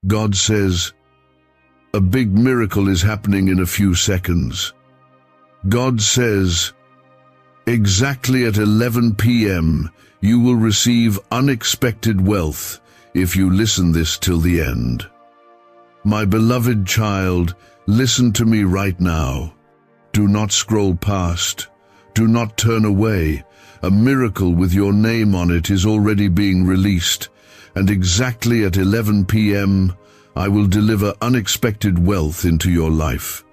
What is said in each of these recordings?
God says, a big miracle is happening in a few seconds. God says, exactly at 11 p.m., you will receive unexpected wealth if you listen this till the end. My beloved child, listen to me right now. Do not scroll past. Do not turn away. A miracle with your name on it is already being released, and exactly at 11 p.m., I will deliver unexpected wealth into your life.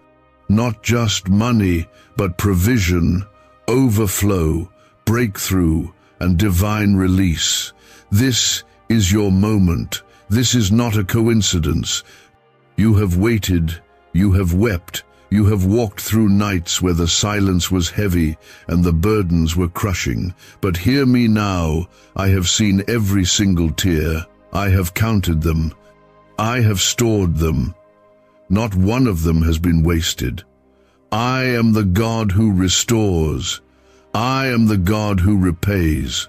Not just money, but provision, overflow, breakthrough, and divine release. This is your moment. This is not a coincidence. You have waited, you have wept, you have walked through nights where the silence was heavy and the burdens were crushing. But hear me now, I have seen every single tear. I have counted them. I have stored them. Not one of them has been wasted. I am the God who restores. I am the God who repays.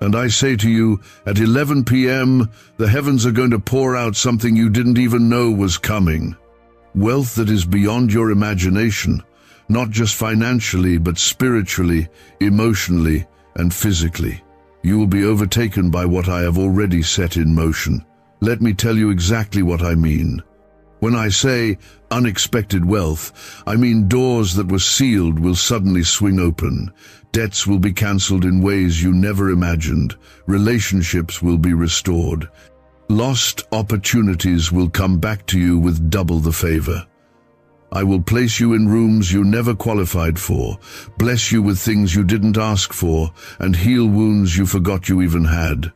And I say to you, at 11 p.m., the heavens are going to pour out something you didn't even know was coming. Wealth that is beyond your imagination, not just financially, but spiritually, emotionally, and physically. You will be overtaken by what I have already set in motion. Let me tell you exactly what I mean. When I say unexpected wealth, I mean doors that were sealed will suddenly swing open. Debts will be cancelled in ways you never imagined. Relationships will be restored. Lost opportunities will come back to you with double the favor. I will place you in rooms you never qualified for, bless you with things you didn't ask for, and heal wounds you forgot you even had.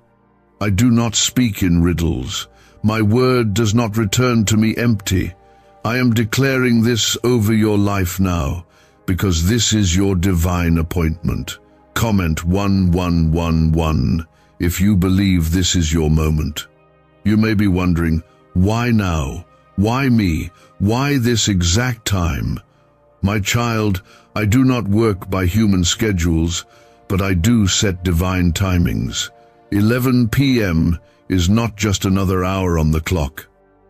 I do not speak in riddles. My word does not return to me empty. I am declaring this over your life now, because this is your divine appointment. Comment 1111 if you believe this is your moment. You may be wondering, why now? Why me? Why this exact time? My child, I do not work by human schedules, but I do set divine timings. 11 p.m. is not just another hour on the clock.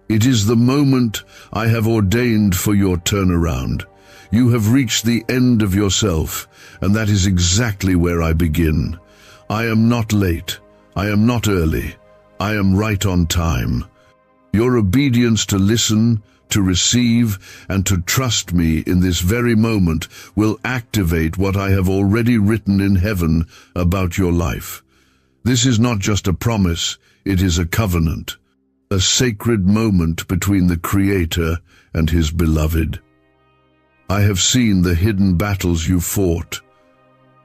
It is the moment I have ordained for your turnaround. You have reached the end of yourself, and that is exactly where I begin. I am not late. I am not early. I am right on time. Your obedience to listen, to receive, and to trust me in this very moment will activate what I have already written in heaven about your life. This is not just a promise, it is a covenant, a sacred moment between the Creator and His beloved. I have seen the hidden battles you fought,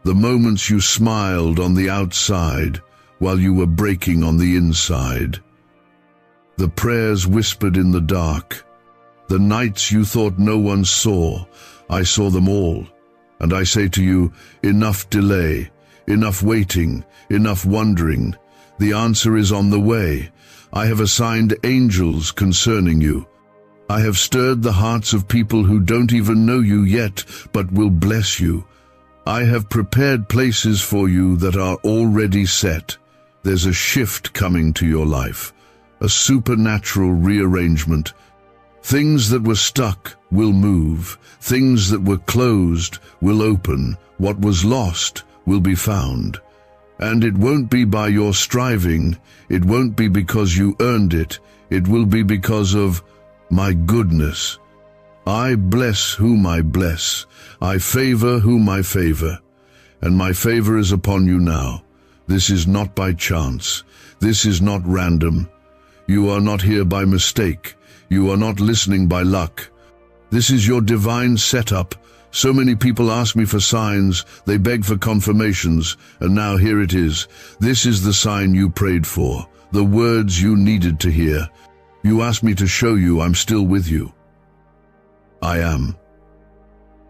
the moments you smiled on the outside while you were breaking on the inside, the prayers whispered in the dark, the nights you thought no one saw. I saw them all, and I say to you, enough delay, enough waiting, enough wondering. The answer is on the way. I have assigned angels concerning you. I have stirred the hearts of people who don't even know you yet, but will bless you. I have prepared places for you that are already set. There's a shift coming to your life, a supernatural rearrangement. Things that were stuck will move. Things that were closed will open. What was lost will be found. And it won't be by your striving. It won't be because you earned it. It will be because of my goodness. I bless whom I bless. I favor whom I favor. And my favor is upon you now. This is not by chance. This is not random. You are not here by mistake. You are not listening by luck. This is your divine setup. So many people ask me for signs, they beg for confirmations, and now here it is. This is the sign you prayed for, the words you needed to hear. You asked me to show you I'm still with you. I am.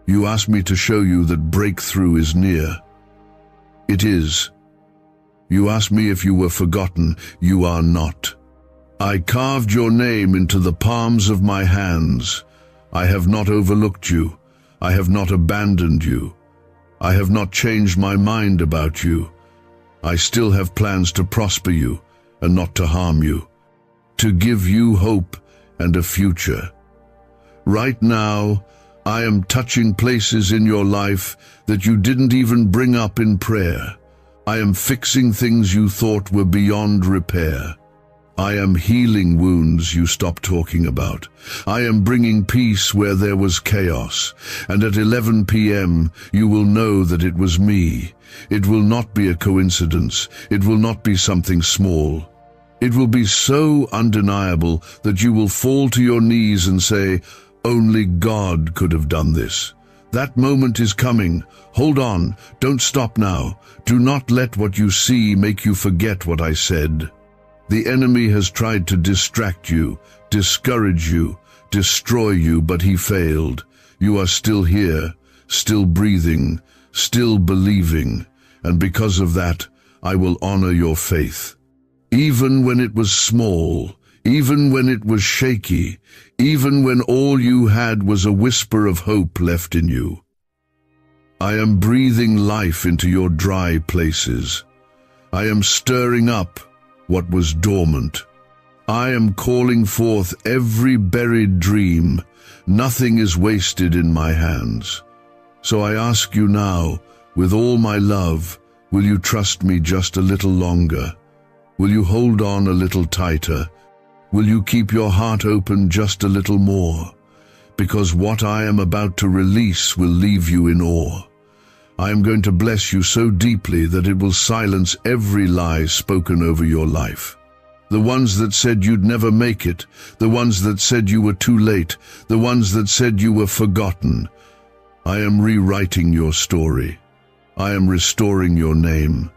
You asked me to show you that breakthrough is near. It is. You asked me if you were forgotten. You are not. I carved your name into the palms of my hands. I have not overlooked you. I have not abandoned you. I have not changed my mind about you. I still have plans to prosper you and not to harm you. to give you hope and a future. Right now, I am touching places in your life that you didn't even bring up in prayer. I am fixing things you thought were beyond repair. I am healing wounds you stopped talking about. I am bringing peace where there was chaos. And at 11 p.m. you will know that it was me. It will not be a coincidence. It will not be something small. It will be so undeniable that you will fall to your knees and say, "Only God could have done this." That moment is coming. Hold on. Don't stop now. Do not let what you see make you forget what I said. The enemy has tried to distract you, discourage you, destroy you, but he failed. You are still here, still breathing, still believing, and because of that, I will honor your faith. Even when it was small, even when it was shaky, even when all you had was a whisper of hope left in you. I am breathing life into your dry places. I am stirring up what was dormant. I am calling forth every buried dream. Nothing is wasted in my hands. So I ask you now, with all my love, will you trust me just a little longer? Will you hold on a little tighter? Will you keep your heart open just a little more? Because what I am about to release will leave you in awe. I am going to bless you so deeply that it will silence every lie spoken over your life. The ones that said you'd never make it, the ones that said you were too late, the ones that said you were forgotten. I am rewriting your story. I am restoring your name.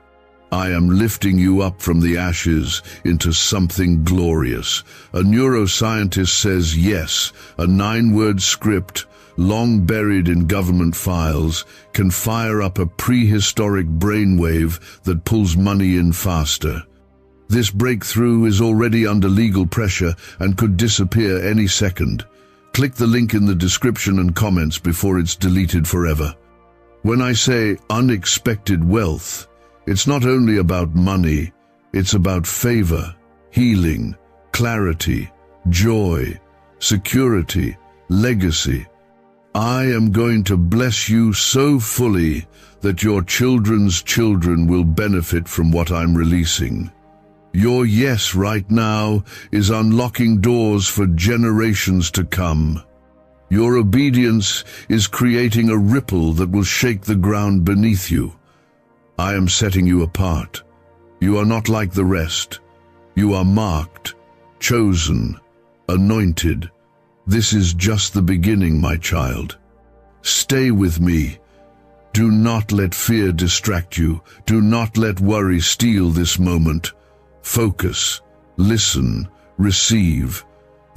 I am lifting you up from the ashes into something glorious. A neuroscientist says yes, a 9-word script, long buried in government files, can fire up a prehistoric brainwave that pulls money in faster. This breakthrough is already under legal pressure and could disappear any second. Click the link in the description and comments before it's deleted forever. When I say unexpected wealth, it's not only about money, it's about favor, healing, clarity, joy, security, legacy. I am going to bless you so fully that your children's children will benefit from what I'm releasing. Your yes right now is unlocking doors for generations to come. Your obedience is creating a ripple that will shake the ground beneath you. I am setting you apart. You are not like the rest. You are marked, chosen, anointed. This is just the beginning, my child. Stay with me. Do not let fear distract you. Do not let worry steal this moment. Focus, listen, receive.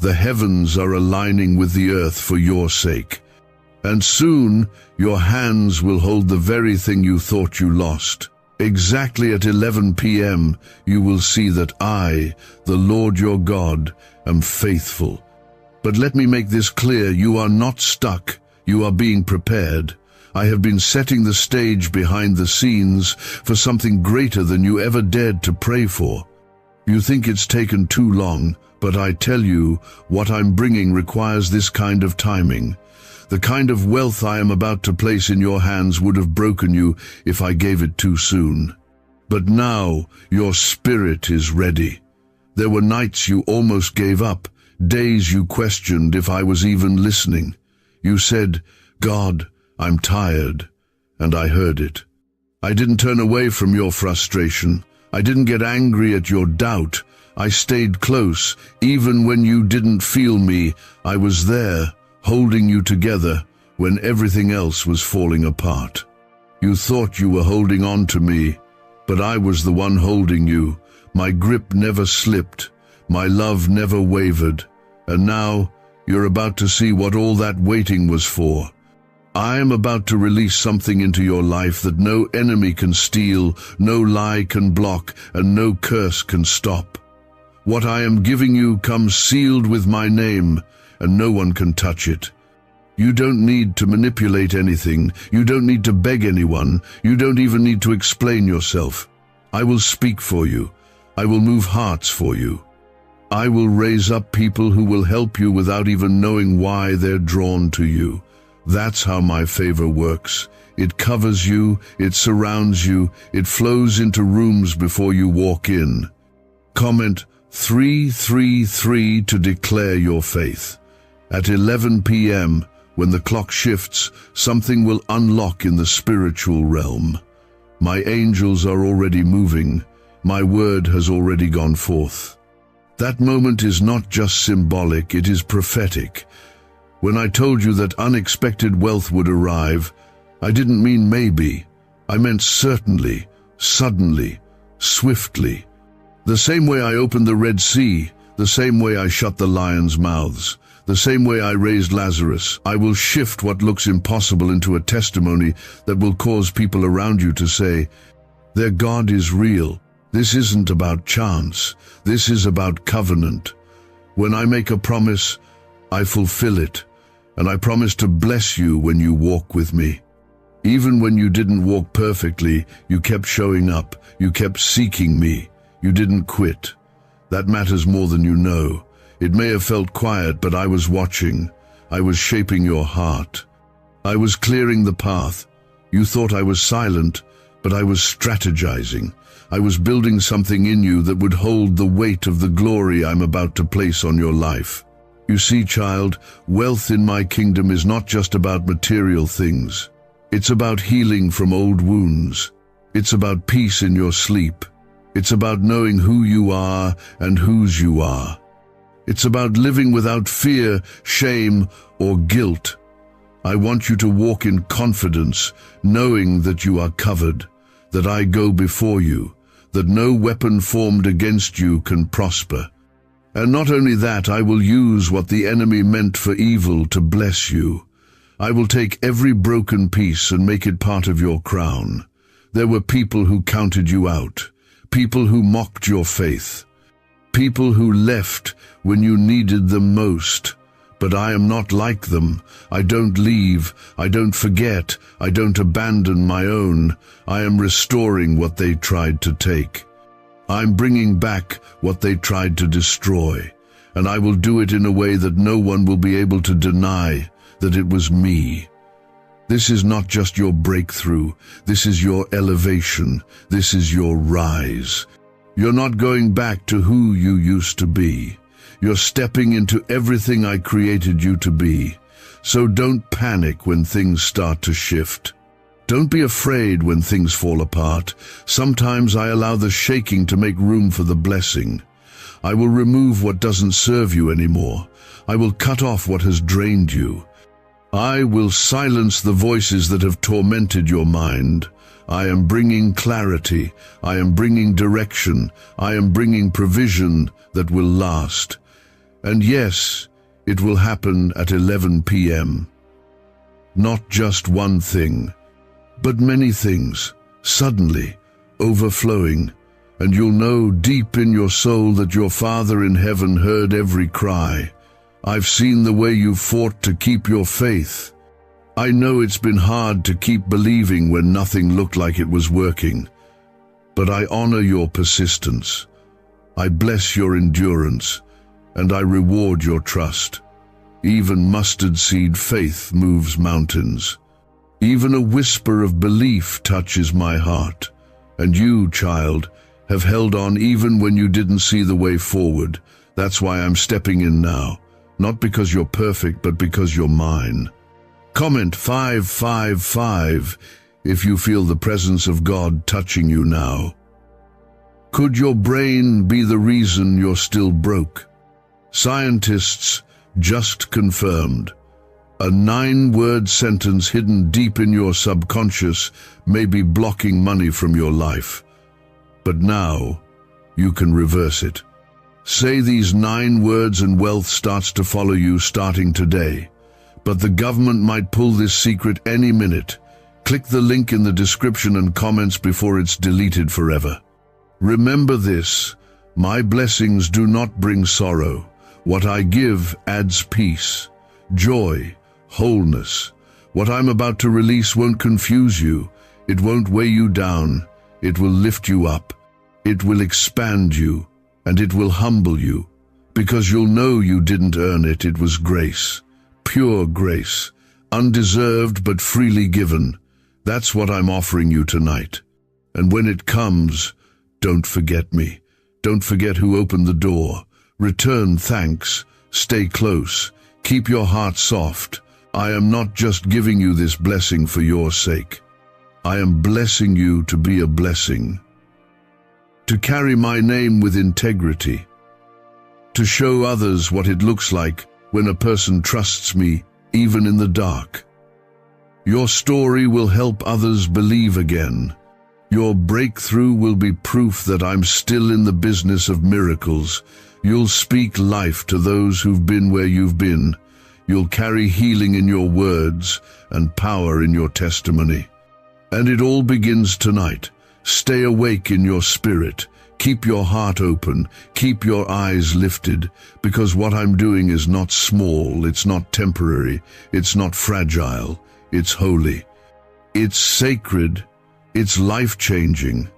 The heavens are aligning with the earth for your sake. And soon, your hands will hold the very thing you thought you lost. Exactly at 11 p.m., you will see that I, the Lord your God, am faithful. But let me make this clear, you are not stuck, you are being prepared. I have been setting the stage behind the scenes for something greater than you ever dared to pray for. You think it's taken too long, but I tell you, what I'm bringing requires this kind of timing. The kind of wealth I am about to place in your hands would have broken you if I gave it too soon. But now your spirit is ready. There were nights you almost gave up, days you questioned if I was even listening. You said, "God, I'm tired," and I heard it. I didn't turn away from your frustration. I didn't get angry at your doubt. I stayed close. Even when you didn't feel me, I was there, holding you together when everything else was falling apart. You thought you were holding on to me, but I was the one holding you. My grip never slipped. My love never wavered. And now, you're about to see what all that waiting was for. I am about to release something into your life that no enemy can steal, no lie can block, and no curse can stop. What I am giving you comes sealed with my name, and no one can touch it. You don't need to manipulate anything. You don't need to beg anyone. You don't even need to explain yourself. I will speak for you. I will move hearts for you. I will raise up people who will help you without even knowing why they're drawn to you. That's how my favor works. It covers you, it surrounds you, it flows into rooms before you walk in. Comment 333 to declare your faith. At 11 p.m., when the clock shifts, something will unlock in the spiritual realm. My angels are already moving. My word has already gone forth. That moment is not just symbolic, it is prophetic. When I told you that unexpected wealth would arrive, I didn't mean maybe. I meant certainly, suddenly, swiftly. The same way I opened the Red Sea, the same way I shut the lions' mouths, the same way I raised Lazarus, I will shift what looks impossible into a testimony that will cause people around you to say, their God is real. This isn't about chance. This is about covenant. When I make a promise, I fulfill it, and I promise to bless you when you walk with me. Even when you didn't walk perfectly, you kept showing up, you kept seeking me, you didn't quit. That matters more than you know. It may have felt quiet, but I was watching. I was shaping your heart. I was clearing the path. You thought I was silent, but I was strategizing. I was building something in you that would hold the weight of the glory I'm about to place on your life. You see, child, wealth in my kingdom is not just about material things. It's about healing from old wounds. It's about peace in your sleep. It's about knowing who you are and whose you are. It's about living without fear, shame, or guilt. I want you to walk in confidence, knowing that you are covered, that I go before you, that no weapon formed against you can prosper. And not only that, I will use what the enemy meant for evil to bless you. I will take every broken piece and make it part of your crown. There were people who counted you out, people who mocked your faith, people who left when you needed them most. But I am not like them. I don't leave, I don't forget, I don't abandon my own. I am restoring what they tried to take. I'm bringing back what they tried to destroy, and I will do it in a way that no one will be able to deny that it was me. This is not just your breakthrough, this is your elevation, this is your rise. You're not going back to who you used to be. You're stepping into everything I created you to be. So don't panic when things start to shift. Don't be afraid when things fall apart. Sometimes I allow the shaking to make room for the blessing. I will remove what doesn't serve you anymore. I will cut off what has drained you. I will silence the voices that have tormented your mind. I am bringing clarity. I am bringing direction. I am bringing provision that will last. And yes, it will happen at 11 p.m. Not just one thing, but many things, suddenly, overflowing, and you'll know deep in your soul that your Father in heaven heard every cry. I've seen the way you fought to keep your faith. I know it's been hard to keep believing when nothing looked like it was working, but I honor your persistence. I bless your endurance, and I reward your trust. Even mustard seed faith moves mountains. Even a whisper of belief touches my heart. And you, child, have held on even when you didn't see the way forward. That's why I'm stepping in now. Not because you're perfect, but because you're mine. Comment 555 if you feel the presence of God touching you now. Could your brain be the reason you're still broke? Scientists just confirmed. A 9-word sentence hidden deep in your subconscious may be blocking money from your life. But now, you can reverse it. Say these 9 words and wealth starts to follow you starting today. But the government might pull this secret any minute. Click the link in the description and comments before it's deleted forever. Remember this, my blessings do not bring sorrow. What I give adds peace, joy, wholeness. What I'm about to release won't confuse you. It won't weigh you down. It will lift you up. It will expand you, and it will humble you. because you'll know you didn't earn it. It was grace, pure grace, undeserved but freely given. That's what I'm offering you tonight. And when it comes, don't forget me. Don't forget who opened the door. Return thanks. Stay close. Keep your heart soft. I am not just giving you this blessing for your sake. I am blessing you to be a blessing, to carry my name with integrity, to show others what it looks like when a person trusts me, even in the dark. Your story will help others believe again. Your breakthrough will be proof that I'm still in the business of miracles. You'll speak life to those who've been where you've been. You'll carry healing in your words and power in your testimony. And it all begins tonight. Stay awake in your spirit. Keep your heart open. Keep your eyes lifted, because what I'm doing is not small, it's not temporary, it's not fragile, it's holy. It's sacred, it's life-changing,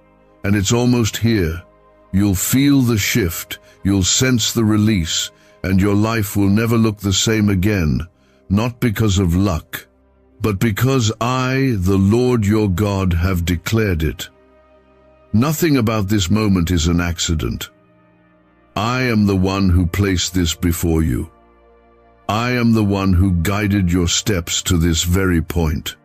and it's almost here. You'll feel the shift, you'll sense the release, and your life will never look the same again, not because of luck, but because I, the Lord your God, have declared it. Nothing about this moment is an accident. I am the one who placed this before you. I am the one who guided your steps to this very point.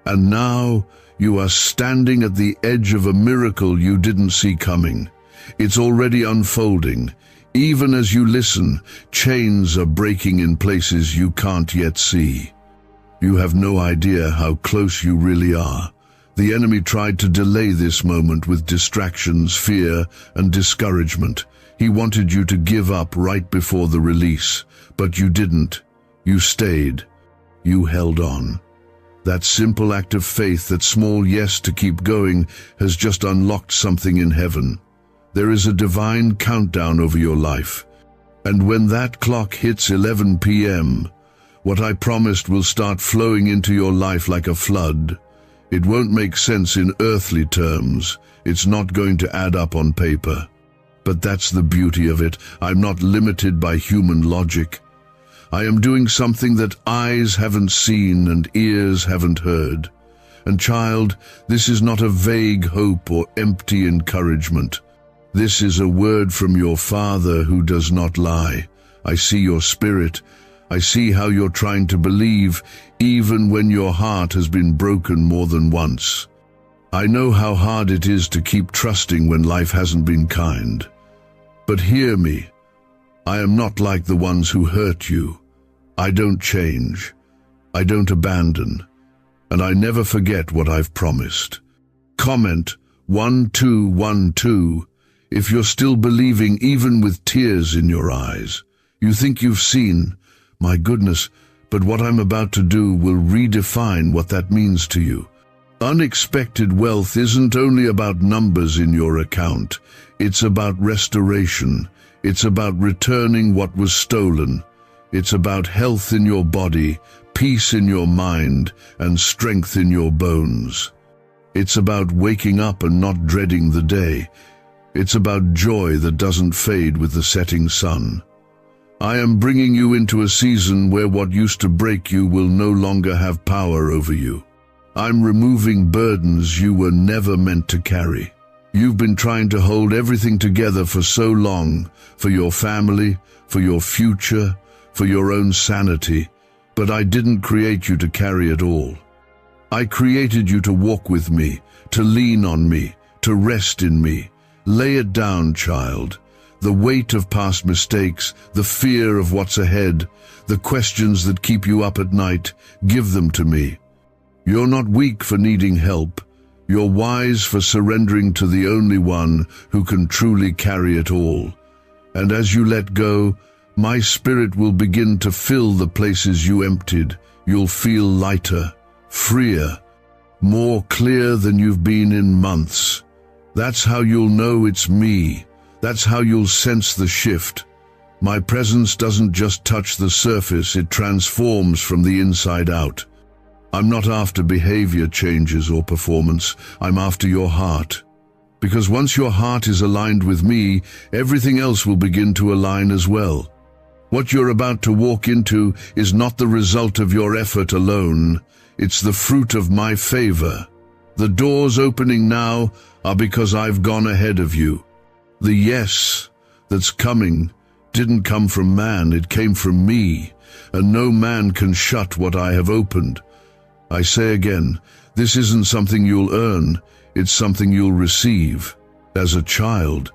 And now you are standing at the edge of a miracle you didn't see coming. It's already unfolding. Even as you listen, chains are breaking in places you can't yet see. You have no idea how close you really are. The enemy tried to delay this moment with distractions, fear, and discouragement. He wanted you to give up right before the release, but you didn't. You stayed. You held on. That simple act of faith, that small yes to keep going, has just unlocked something in heaven. There is a divine countdown over your life. And when that clock hits 11 p.m., what I promised will start flowing into your life like a flood. It won't make sense in earthly terms. It's not going to add up on paper. But that's the beauty of it. I'm not limited by human logic. I am doing something that eyes haven't seen and ears haven't heard. And child, this is not a vague hope or empty encouragement. This is a word from your Father who does not lie. I see your spirit. I see how you're trying to believe, even when your heart has been broken more than once. I know how hard it is to keep trusting when life hasn't been kind. But hear me. I am not like the ones who hurt you. I don't change. I don't abandon. And I never forget what I've promised. Comment 1212 if you're still believing, even with tears in your eyes. You think you've seen. My goodness, but what I'm about to do will redefine what that means to you. Unexpected wealth isn't only about numbers in your account. It's about restoration. It's about returning what was stolen. It's about health in your body, peace in your mind, and strength in your bones. It's about waking up and not dreading the day. It's about joy that doesn't fade with the setting sun. I am bringing you into a season where what used to break you will no longer have power over you. I'm removing burdens you were never meant to carry. You've been trying to hold everything together for so long, for your family, for your future, for your own sanity, but I didn't create you to carry it all. I created you to walk with me, to lean on me, to rest in me. Lay it down, child. The weight of past mistakes, the fear of what's ahead, the questions that keep you up at night, give them to me. You're not weak for needing help. You're wise for surrendering to the only one who can truly carry it all. And as you let go, my spirit will begin to fill the places you emptied. You'll feel lighter, freer, more clear than you've been in months. That's how you'll know it's me. That's how you'll sense the shift. My presence doesn't just touch the surface, it transforms from the inside out. I'm not after behavior changes or performance. I'm after your heart. Because once your heart is aligned with me, everything else will begin to align as well. What you're about to walk into is not the result of your effort alone. It's the fruit of my favor. The doors opening now are because I've gone ahead of you. The yes that's coming didn't come from man, it came from me, and no man can shut what I have opened. I say again, this isn't something you'll earn, it's something you'll receive, as a child,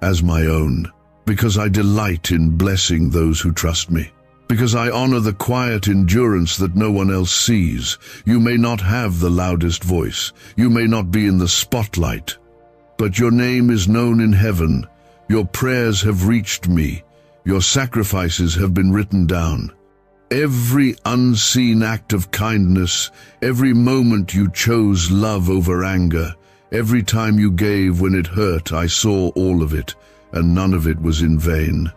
as my own, because I delight in blessing those who trust me. Because I honor the quiet endurance that no one else sees. You may not have the loudest voice, you may not be in the spotlight, but your name is known in heaven. Your prayers have reached me, your sacrifices have been written down. Every unseen act of kindness, every moment you chose love over anger, every time you gave when it hurt, I saw all of it, and none of it was in vain.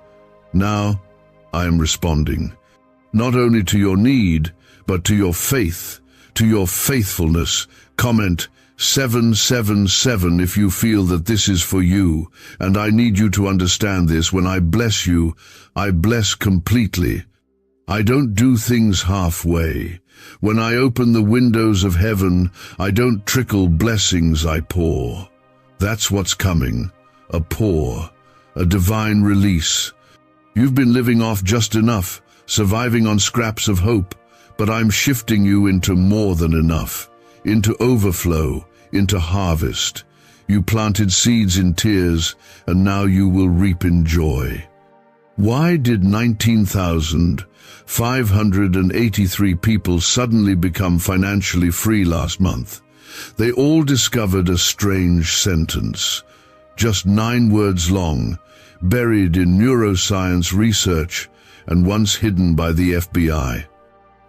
Now, I am responding, not only to your need, but to your faith, to your faithfulness. Comment 777 if you feel that this is for you, and I need you to understand this. When I bless you, I bless completely. I don't do things halfway. When I open the windows of heaven, I don't trickle blessings, I pour. That's what's coming, a pour, a divine release. You've been living off just enough, surviving on scraps of hope, but I'm shifting you into more than enough, into overflow, into harvest. You planted seeds in tears, and now you will reap in joy. Why did 19,583 people suddenly become financially free last month? They all discovered a strange sentence, just 9 words long, buried in neuroscience research and once hidden by the FBI.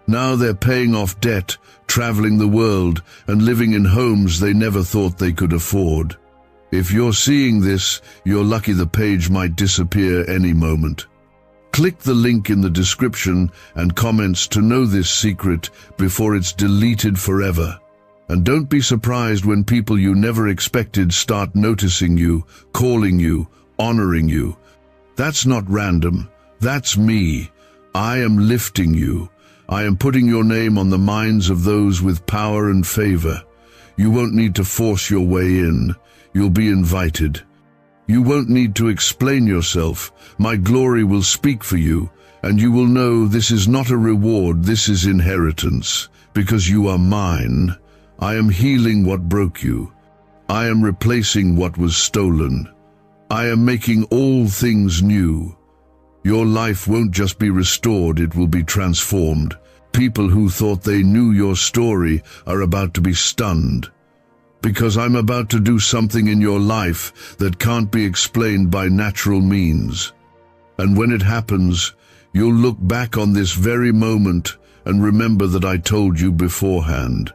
Now they're paying off debt, traveling the world, and living in homes they never thought they could afford. If you're seeing this, you're lucky. The page might disappear any moment. Click the link in the description and comments to know this secret before it's deleted forever. And don't be surprised when people you never expected start noticing you, calling you, honoring you. That's not random. That's me. I am lifting you. I am putting your name on the minds of those with power and favor. You won't need to force your way in. You'll be invited. You won't need to explain yourself. My glory will speak for you, and you will know this is not a reward, this is inheritance, because you are mine. I am healing what broke you. I am replacing what was stolen. I am making all things new. Your life won't just be restored, it will be transformed. People who thought they knew your story are about to be stunned. Because I'm about to do something in your life that can't be explained by natural means. And when it happens, you'll look back on this very moment and remember that I told you beforehand.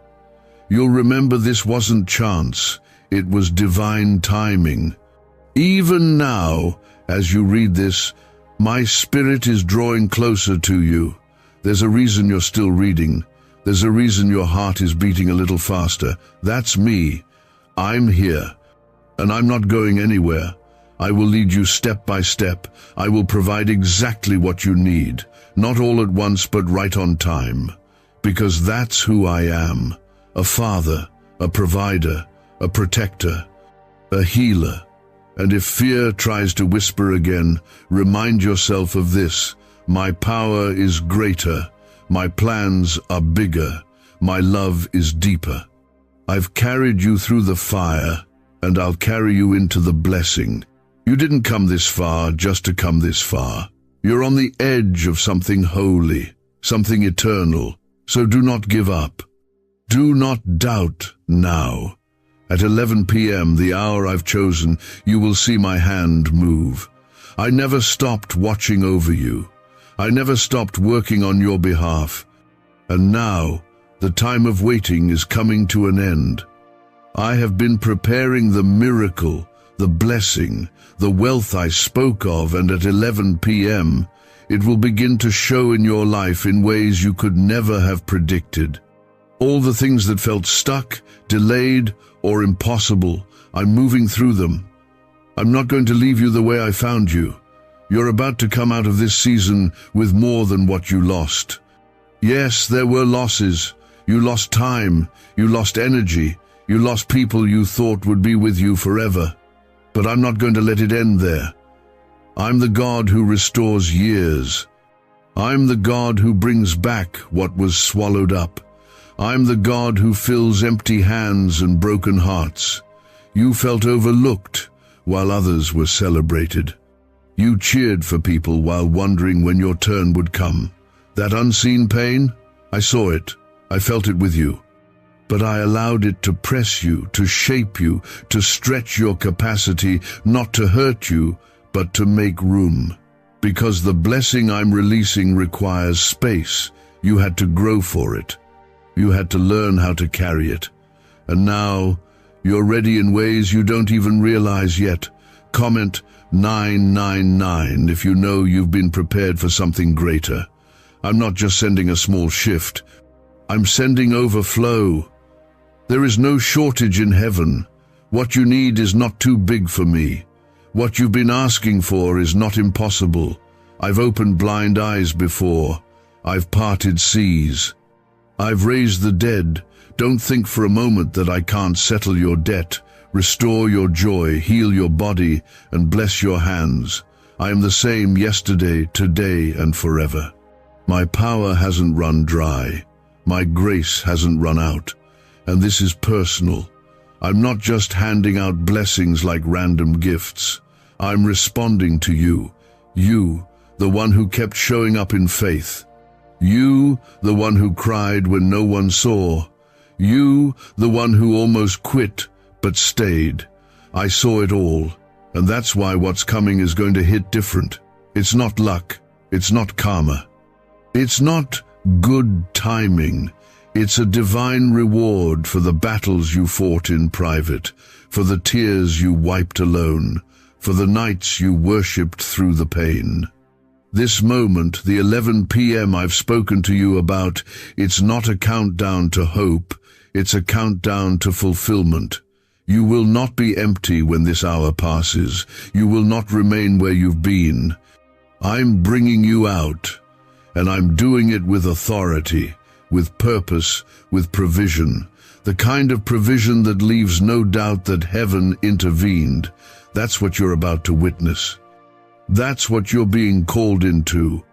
You'll remember this wasn't chance, it was divine timing. Even now, as you read this, my spirit is drawing closer to you. There's a reason you're still reading. There's a reason your heart is beating a little faster. That's me. I'm here, and I'm not going anywhere. I will lead you step by step. I will provide exactly what you need, not all at once, but right on time. Because that's who I am. A father, a provider, a protector, a healer. And if fear tries to whisper again, remind yourself of this. My power is greater. My plans are bigger. My love is deeper. I've carried you through the fire, and I'll carry you into the blessing. You didn't come this far just to come this far. You're on the edge of something holy, something eternal. So do not give up. Do not doubt now. At 11 p.m., the hour I've chosen, you will see my hand move. I never stopped watching over you. I never stopped working on your behalf. And now, the time of waiting is coming to an end. I have been preparing the miracle, the blessing, the wealth I spoke of, and at 11 p.m., it will begin to show in your life in ways you could never have predicted. All the things that felt stuck, delayed, or impossible I'm moving through them. I'm not going to leave you the way I found you. You're about to come out of this season with more than what you lost. Yes, there were losses. You lost time, you lost energy, you lost people you thought would be with you forever. But I'm not going to let it end there. I'm the God who restores years. I'm the God who brings back what was swallowed up. I'm the God who fills empty hands and broken hearts. You felt overlooked while others were celebrated. You cheered for people while wondering when your turn would come. That unseen pain, I saw it. I felt it with you. But I allowed it to press you, to shape you, to stretch your capacity, not to hurt you, but to make room. Because the blessing I'm releasing requires space. You had to grow for it. You had to learn how to carry it. And now, you're ready in ways you don't even realize yet. Comment 999 if you know you've been prepared for something greater. I'm not just sending a small shift. I'm sending overflow. There is no shortage in heaven. What you need is not too big for me. What you've been asking for is not impossible. I've opened blind eyes before. I've parted seas. I've raised the dead. Don't think for a moment that I can't settle your debt, restore your joy, heal your body, and bless your hands. I am the same yesterday, today, and forever. My power hasn't run dry. My grace hasn't run out. And this is personal. I'm not just handing out blessings like random gifts. I'm responding to you. You, the one who kept showing up in faith. You, the one who cried when no one saw. You, the one who almost quit, but stayed. I saw it all, and that's why what's coming is going to hit different. It's not luck. It's not karma. It's not good timing. It's a divine reward for the battles you fought in private, for the tears you wiped alone, for the nights you worshipped through the pain. This moment, the 11 p.m. I've spoken to you about, it's not a countdown to hope, it's a countdown to fulfillment. You will not be empty when this hour passes. You will not remain where you've been. I'm bringing you out, and I'm doing it with authority, with purpose, with provision. The kind of provision that leaves no doubt that heaven intervened. That's what you're about to witness. That's what you're being called into.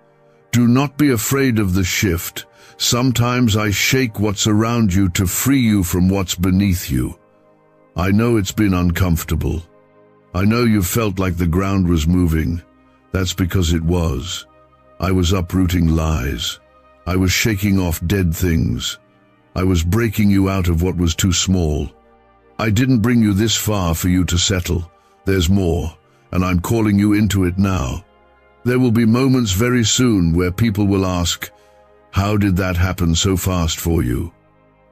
Do not be afraid of the shift. Sometimes I shake what's around you to free you from what's beneath you. I know it's been uncomfortable. I know you felt like the ground was moving. That's because it was. I was uprooting lies. I was shaking off dead things. I was breaking you out of what was too small. I didn't bring you this far for you to settle. There's more, and I'm calling you into it now. There will be moments very soon where people will ask, how did that happen so fast for you?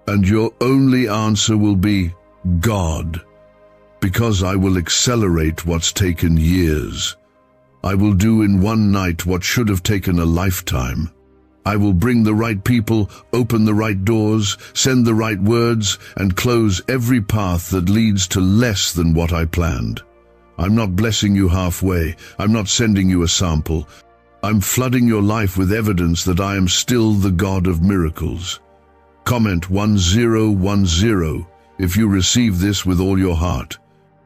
And your only answer will be, God. Because I will accelerate what's taken years. I will do in one night what should have taken a lifetime. I will bring the right people, open the right doors, send the right words, and close every path that leads to less than what I planned. I'm not blessing you halfway. I'm not sending you a sample. I'm flooding your life with evidence that I am still the God of miracles. Comment 1010 if you receive this with all your heart.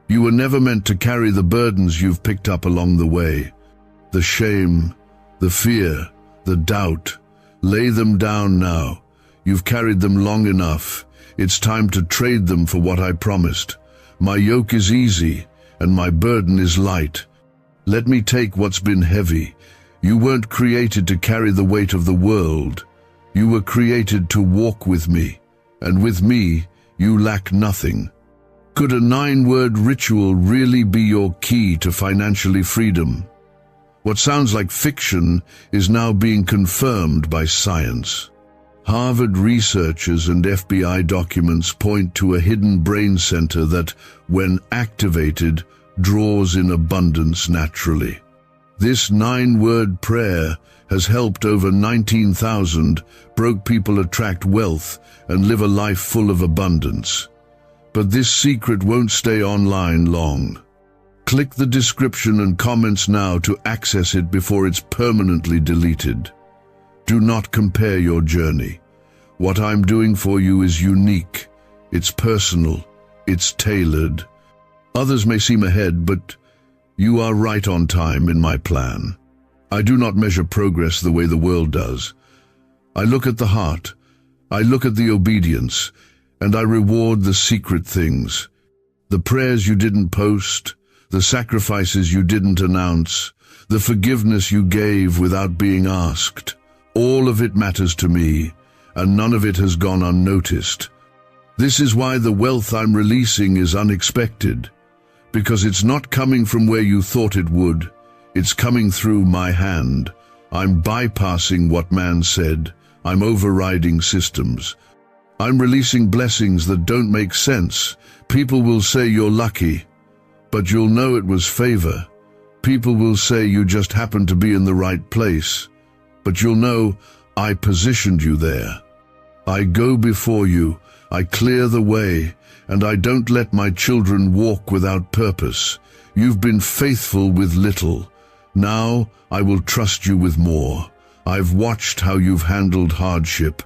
You were never meant to carry the burdens you've picked up along the way. The shame, the fear, the doubt. Lay them down now. You've carried them long enough. It's time to trade them for what I promised. My yoke is easy, and my burden is light. Let me take what's been heavy. You weren't created to carry the weight of the world. You were created to walk with me, and with me, you lack nothing. Could a 9-word ritual really be your key to financially freedom? What sounds like fiction is now being confirmed by science. Harvard researchers and FBI documents point to a hidden brain center that, when activated, draws in abundance naturally. This 9-word prayer has helped over 19,000 broke people attract wealth and live a life full of abundance. But this secret won't stay online long. Click the description and comments now to access it before it's permanently deleted. Do not compare your journey. What I'm doing for you is unique. It's personal. It's tailored. Others may seem ahead, but you are right on time in my plan. I do not measure progress the way the world does. I look at the heart. I look at the obedience, and I reward the secret things. The prayers you didn't post, the sacrifices you didn't announce, the forgiveness you gave without being asked. All of it matters to me, and none of it has gone unnoticed. This is why the wealth I'm releasing is unexpected, because it's not coming from where you thought it would. It's coming through my hand. I'm bypassing what man said. I'm overriding systems. I'm releasing blessings that don't make sense. People will say you're lucky, but you'll know it was favor. People will say you just happened to be in the right place, but you'll know I positioned you there. I go before you, I clear the way, and I don't let my children walk without purpose. You've been faithful with little. Now I will trust you with more. I've watched how you've handled hardship.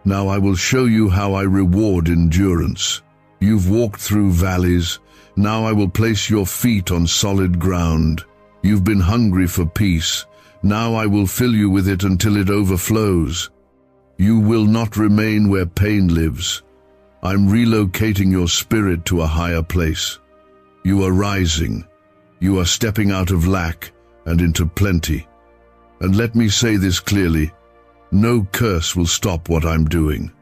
Now I will show you how I reward endurance. You've walked through valleys. Now I will place your feet on solid ground. You've been hungry for peace. Now I will fill you with it until it overflows. You will not remain where pain lives. I'm relocating your spirit to a higher place. You are rising. You are stepping out of lack and into plenty. And let me say this clearly, no curse will stop what I'm doing.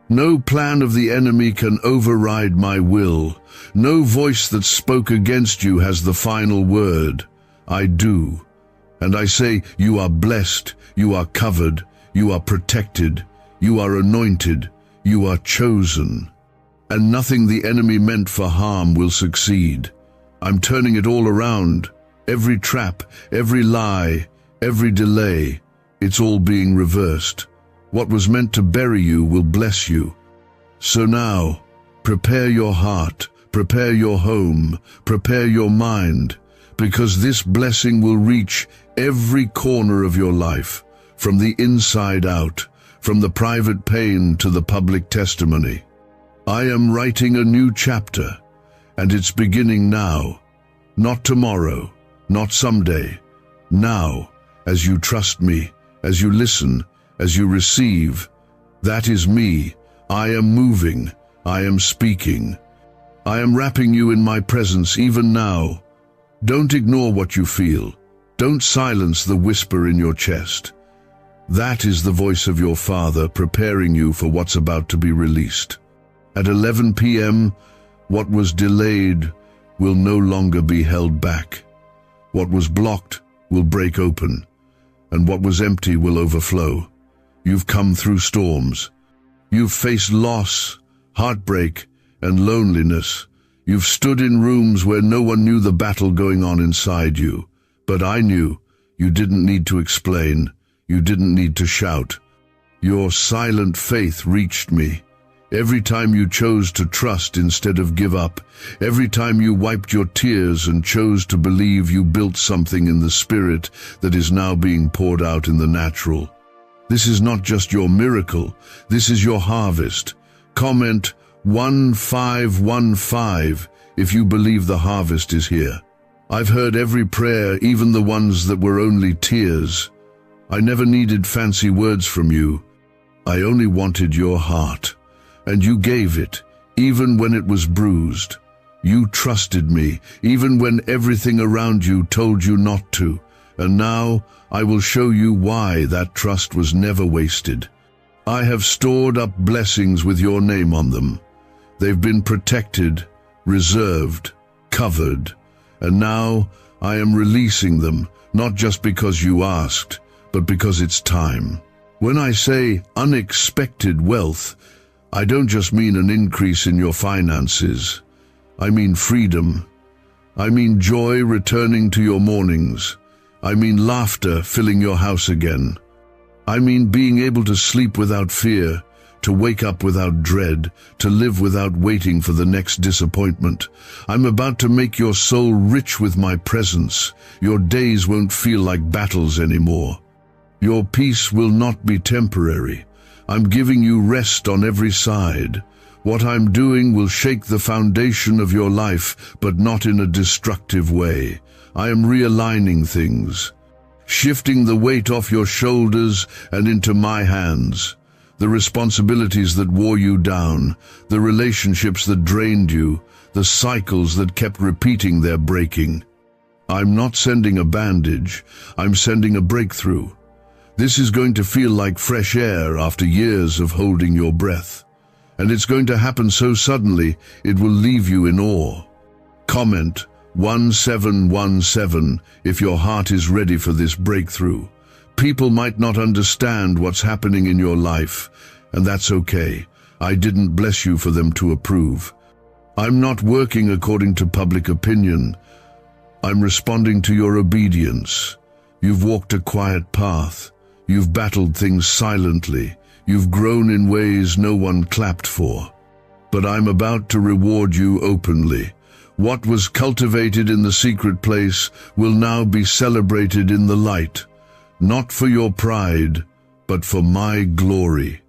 No plan of the enemy can override my will. No voice that spoke against you has the final word. I do. And I say, you are blessed, you are covered, you are protected, you are anointed, you are chosen. And nothing the enemy meant for harm will succeed. I'm turning it all around. Every trap, every lie, every delay, it's all being reversed. What was meant to bury you will bless you. So now, prepare your heart, prepare your home, prepare your mind, because this blessing will reach every corner of your life, from the inside out, from the private pain to the public testimony. I am writing a new chapter, and it's beginning now. Not tomorrow, not someday. Now, as you trust me, as you listen, as you receive, that is me. I am moving. I am speaking. I am wrapping you in my presence even now. Don't ignore what you feel. Don't silence the whisper in your chest. That is the voice of your Father preparing you for what's about to be released. At 11 p.m., what was delayed will no longer be held back. What was blocked will break open, and what was empty will overflow. You've come through storms. You've faced loss, heartbreak, and loneliness. You've stood in rooms where no one knew the battle going on inside you. But I knew. You didn't need to explain. You didn't need to shout. Your silent faith reached me. Every time you chose to trust instead of give up, every time you wiped your tears and chose to believe, you built something in the spirit that is now being poured out in the natural. This is not just your miracle, this is your harvest. Comment 1515 if you believe the harvest is here. I've heard every prayer, even the ones that were only tears. I never needed fancy words from you. I only wanted your heart. And you gave it, even when it was bruised. You trusted me, even when everything around you told you not to. And now I will show you why that trust was never wasted. I have stored up blessings with your name on them. They've been protected, reserved, covered. And now I am releasing them, not just because you asked, but because it's time. When I say unexpected wealth, I don't just mean an increase in your finances. I mean freedom. I mean joy returning to your mornings. I mean laughter filling your house again. I mean being able to sleep without fear, to wake up without dread, to live without waiting for the next disappointment. I'm about to make your soul rich with my presence. Your days won't feel like battles anymore. Your peace will not be temporary. I'm giving you rest on every side. What I'm doing will shake the foundation of your life, but not in a destructive way. I am realigning things, shifting the weight off your shoulders and into my hands. The responsibilities that wore you down, the relationships that drained you, the cycles that kept repeating their breaking. I'm not sending a bandage, I'm sending a breakthrough. This is going to feel like fresh air after years of holding your breath. And it's going to happen so suddenly, it will leave you in awe. Comment 1717 if your heart is ready for this breakthrough. People might not understand what's happening in your life, and that's okay. I didn't bless you for them to approve. I'm not working according to public opinion. I'm responding to your obedience. You've walked a quiet path. You've battled things silently. You've grown in ways no one clapped for. But I'm about to reward you openly. What was cultivated in the secret place will now be celebrated in the light, not for your pride, but for my glory.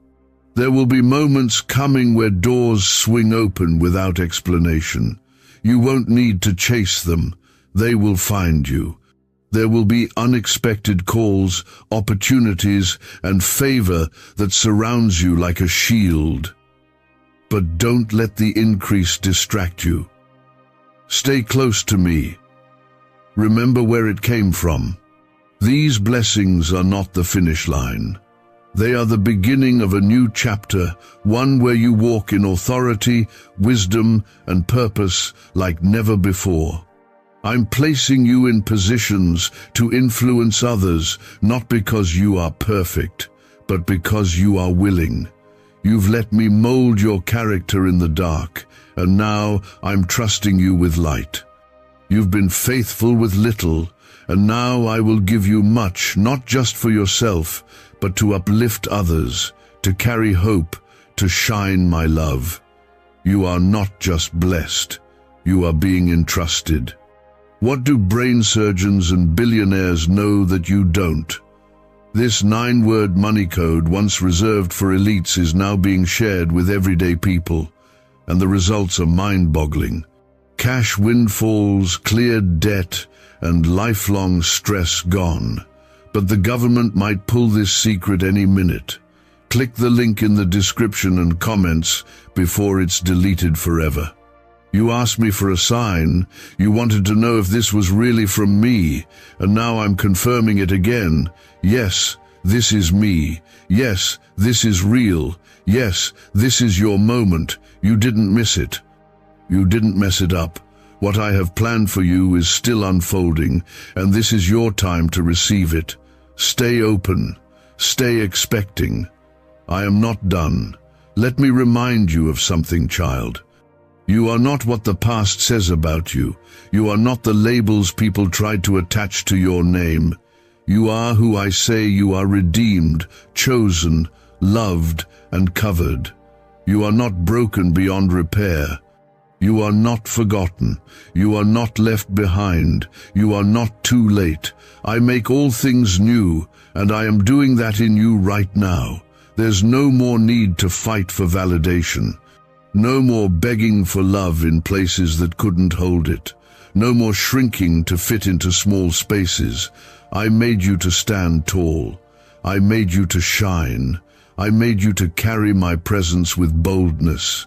There will be moments coming where doors swing open without explanation. You won't need to chase them. They will find you. There will be unexpected calls, opportunities, and favor that surrounds you like a shield. But don't let the increase distract you. Stay close to me. Remember where it came from. These blessings are not the finish line. They are the beginning of a new chapter, one where you walk in authority, wisdom, and purpose like never before. I'm placing you in positions to influence others, not because you are perfect, but because you are willing. You've let me mold your character in the dark, and now I'm trusting you with light. You've been faithful with little, and now I will give you much, not just for yourself, but to uplift others, to carry hope, to shine my love. You are not just blessed, you are being entrusted. What do brain surgeons and billionaires know that you don't? This 9-word money code, once reserved for elites, is now being shared with everyday people, and the results are mind-boggling. Cash windfalls, cleared debt, and lifelong stress gone. But the government might pull this secret any minute. Click the link in the description and comments before it's deleted forever. You asked me for a sign. You wanted to know if this was really from me, and now I'm confirming it again. Yes, this is me. Yes, this is real. Yes, this is your moment. You didn't miss it. You didn't mess it up. What I have planned for you is still unfolding, and this is your time to receive it. Stay open. Stay expecting. I am not done. Let me remind you of something, child. You are not what the past says about you. You are not the labels people tried to attach to your name. You are who I say you are: redeemed, chosen, loved, and covered. You are not broken beyond repair. You are not forgotten. You are not left behind. You are not too late. I make all things new, and I am doing that in you right now. There's no more need to fight for validation. No more begging for love in places that couldn't hold it. No more shrinking to fit into small spaces. I made you to stand tall. I made you to shine. I made you to carry my presence with boldness.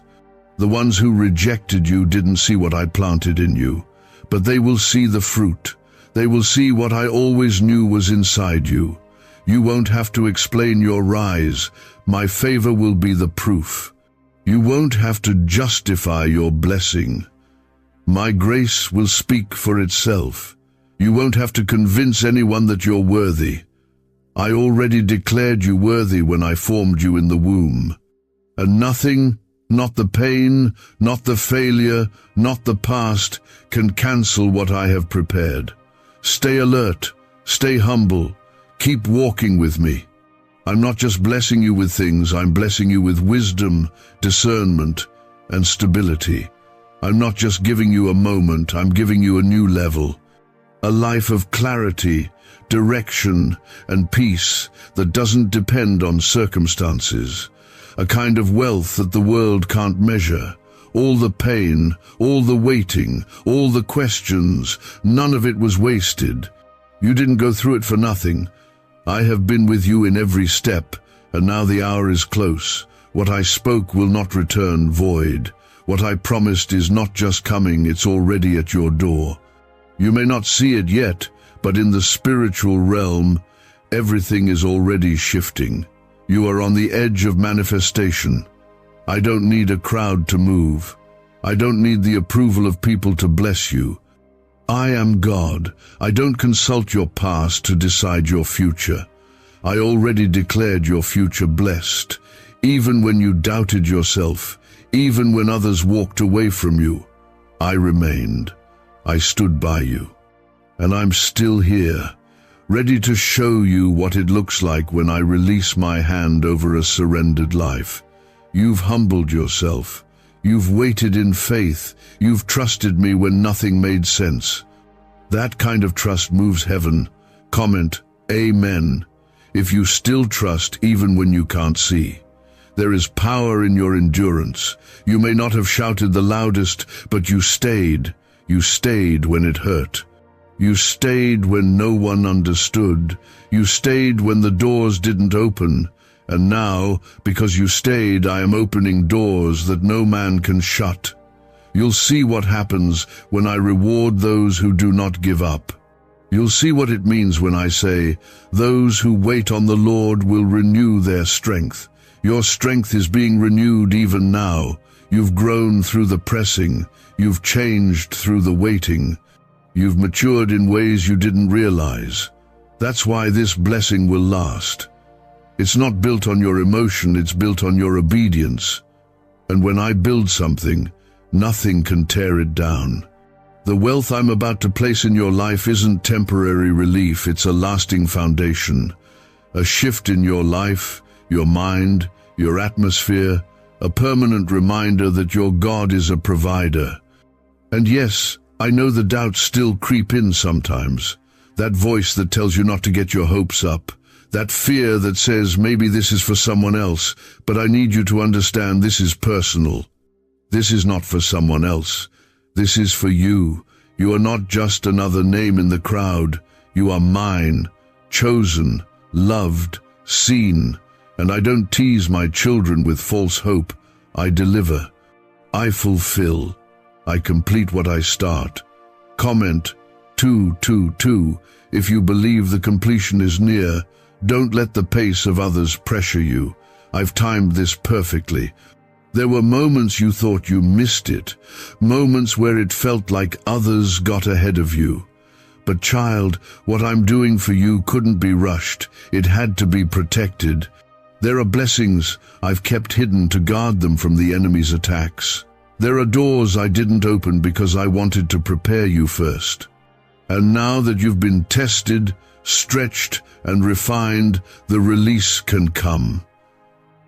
The ones who rejected you didn't see what I planted in you, but they will see the fruit. They will see what I always knew was inside you. You won't have to explain your rise. My favor will be the proof. You won't have to justify your blessing. My grace will speak for itself. You won't have to convince anyone that you're worthy. I already declared you worthy when I formed you in the womb. And nothing, not the pain, not the failure, not the past, can cancel what I have prepared. Stay alert, stay humble, keep walking with me. I'm not just blessing you with things, I'm blessing you with wisdom, discernment, and stability. I'm not just giving you a moment, I'm giving you a new level. A life of clarity, direction, and peace that doesn't depend on circumstances. A kind of wealth that the world can't measure. All the pain, all the waiting, all the questions, none of it was wasted. You didn't go through it for nothing. I have been with you in every step, and now the hour is close. What I spoke will not return void. What I promised is not just coming, it's already at your door. You may not see it yet, but in the spiritual realm, everything is already shifting. You are on the edge of manifestation. I don't need a crowd to move. I don't need the approval of people to bless you. I am God. I don't consult your past to decide your future. I already declared your future blessed. Even when you doubted yourself, even when others walked away from you, I remained. I stood by you. And I'm still here, ready to show you what it looks like when I release my hand over a surrendered life. You've humbled yourself. You've waited in faith. You've trusted me when nothing made sense. That kind of trust moves heaven. Comment, Amen, if you still trust even when you can't see. There is power in your endurance. You may not have shouted the loudest, but you stayed. You stayed when it hurt. You stayed when no one understood. You stayed when the doors didn't open. And now, because you stayed, I am opening doors that no man can shut. You'll see what happens when I reward those who do not give up. You'll see what it means when I say, those who wait on the Lord will renew their strength. Your strength is being renewed even now. You've grown through the pressing. You've changed through the waiting. You've matured in ways you didn't realize. That's why this blessing will last. It's not built on your emotion, it's built on your obedience. And when I build something, nothing can tear it down. The wealth I'm about to place in your life isn't temporary relief, it's a lasting foundation. A shift in your life, your mind, your atmosphere, a permanent reminder that your God is a provider. And yes, I know the doubts still creep in sometimes. That voice that tells you not to get your hopes up. That fear that says maybe this is for someone else, but I need you to understand this is personal. This is not for someone else. This is for you. You are not just another name in the crowd. You are mine, chosen, loved, seen. And I don't tease my children with false hope. I deliver. I fulfill. I complete what I start. Comment 222 if you believe the completion is near. Don't let the pace of others pressure you. I've timed this perfectly. There were moments you thought you missed it, moments where it felt like others got ahead of you. But child, what I'm doing for you couldn't be rushed. It had to be protected. There are blessings I've kept hidden to guard them from the enemy's attacks. There are doors I didn't open because I wanted to prepare you first. And now that you've been tested, stretched, and refined, the release can come.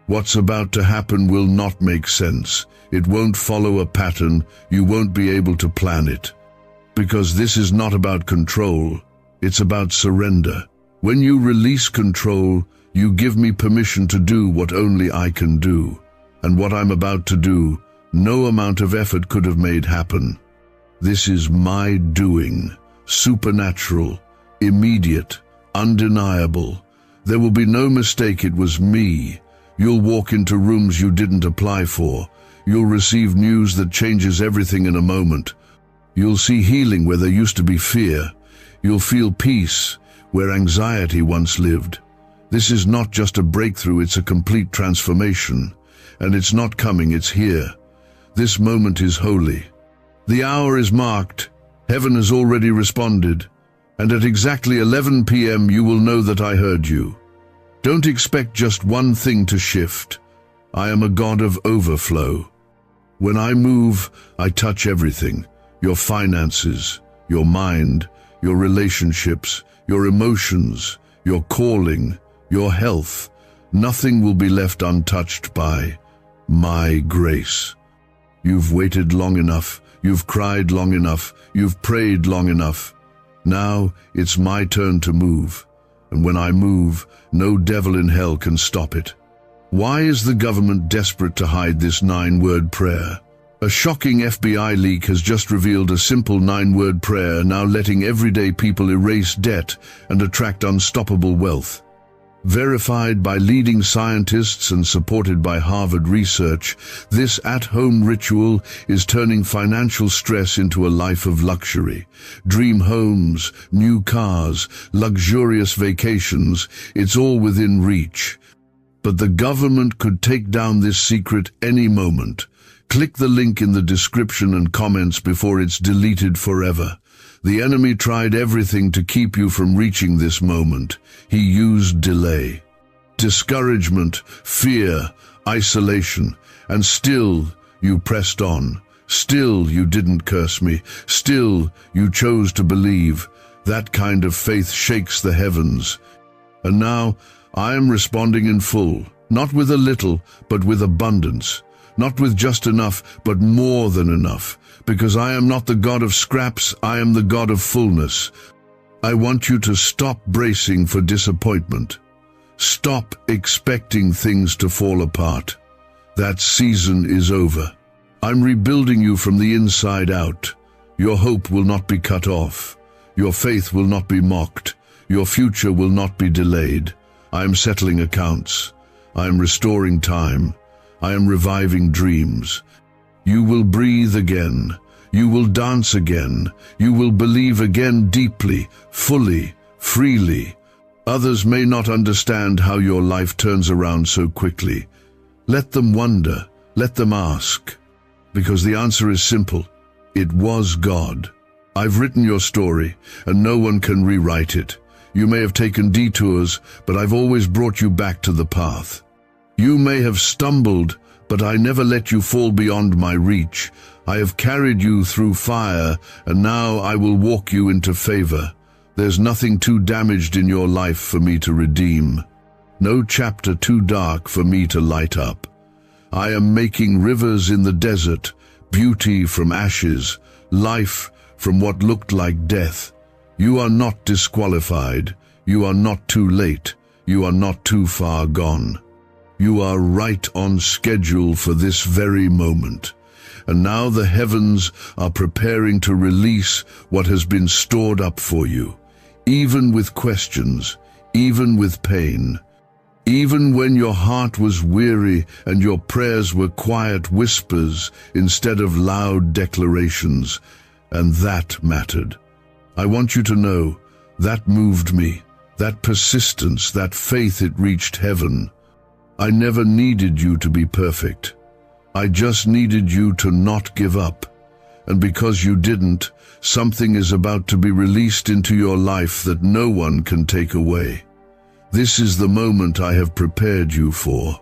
What's about to happen will not make sense. It won't follow a pattern. You won't be able to plan it. Because this is not about control. It's about surrender. When you release control, you give me permission to do what only I can do. And what I'm about to do, no amount of effort could have made happen. This is my doing. Supernatural, immediate, undeniable. There will be no mistake it was me. You'll walk into rooms you didn't apply for. You'll receive news that changes everything in a moment. You'll see healing where there used to be fear. You'll feel peace where anxiety once lived. This is not just a breakthrough, it's a complete transformation. And it's not coming, it's here. This moment is holy. The hour is marked. Heaven has already responded. And at exactly 11 p.m. you will know that I heard you. Don't expect just one thing to shift. I am a God of overflow. When I move, I touch everything. Your finances, your mind, your relationships, your emotions, your calling, your health. Nothing will be left untouched by my grace. You've waited long enough. You've cried long enough. You've prayed long enough. Now it's my turn to move. And when I move, no devil in hell can stop it. Why is the government desperate to hide this 9-word prayer? A shocking FBI leak has just revealed a simple 9-word prayer now letting everyday people erase debt and attract unstoppable wealth. Verified by leading scientists and supported by Harvard research, this at-home ritual is turning financial stress into a life of luxury. Dream homes, new cars, luxurious vacations, it's all within reach. But the government could take down this secret any moment. Click the link in the description and comments before it's deleted forever. The enemy tried everything to keep you from reaching this moment. He used delay, discouragement, fear, isolation, and still you pressed on. Still you didn't curse me. Still you chose to believe. That kind of faith shakes the heavens. And now I am responding in full, not with a little, but with abundance. Not with just enough, but more than enough. Because I am not the God of scraps, I am the God of fullness. I want you to stop bracing for disappointment. Stop expecting things to fall apart. That season is over. I'm rebuilding you from the inside out. Your hope will not be cut off. Your faith will not be mocked. Your future will not be delayed. I am settling accounts. I am restoring time. I am reviving dreams. You will breathe again. You will dance again. You will believe again deeply, fully, freely. Others may not understand how your life turns around so quickly. Let them wonder. Let them ask. Because the answer is simple. It was God. I've written your story, and no one can rewrite it. You may have taken detours, but I've always brought you back to the path. You may have stumbled, but I never let you fall beyond my reach. I have carried you through fire, and now I will walk you into favor. There's nothing too damaged in your life for me to redeem. No chapter too dark for me to light up. I am making rivers in the desert, beauty from ashes, life from what looked like death. You are not disqualified. You are not too late. You are not too far gone. You are right on schedule for this very moment. And now the heavens are preparing to release what has been stored up for you. Even with questions, even with pain, even when your heart was weary and your prayers were quiet whispers instead of loud declarations, and that mattered. I want you to know, that moved me, that persistence, that faith, it reached heaven. I never needed you to be perfect. I just needed you to not give up. And because you didn't, something is about to be released into your life that no one can take away. This is the moment I have prepared you for.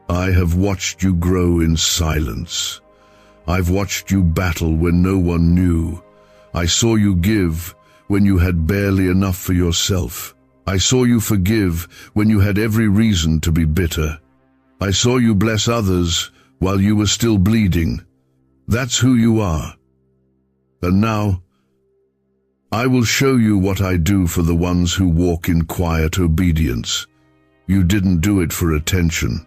I have watched you grow in silence. I've watched you battle when no one knew. I saw you give when you had barely enough for yourself. I saw you forgive when you had every reason to be bitter. I saw you bless others while you were still bleeding. That's who you are. And now, I will show you what I do for the ones who walk in quiet obedience. You didn't do it for attention.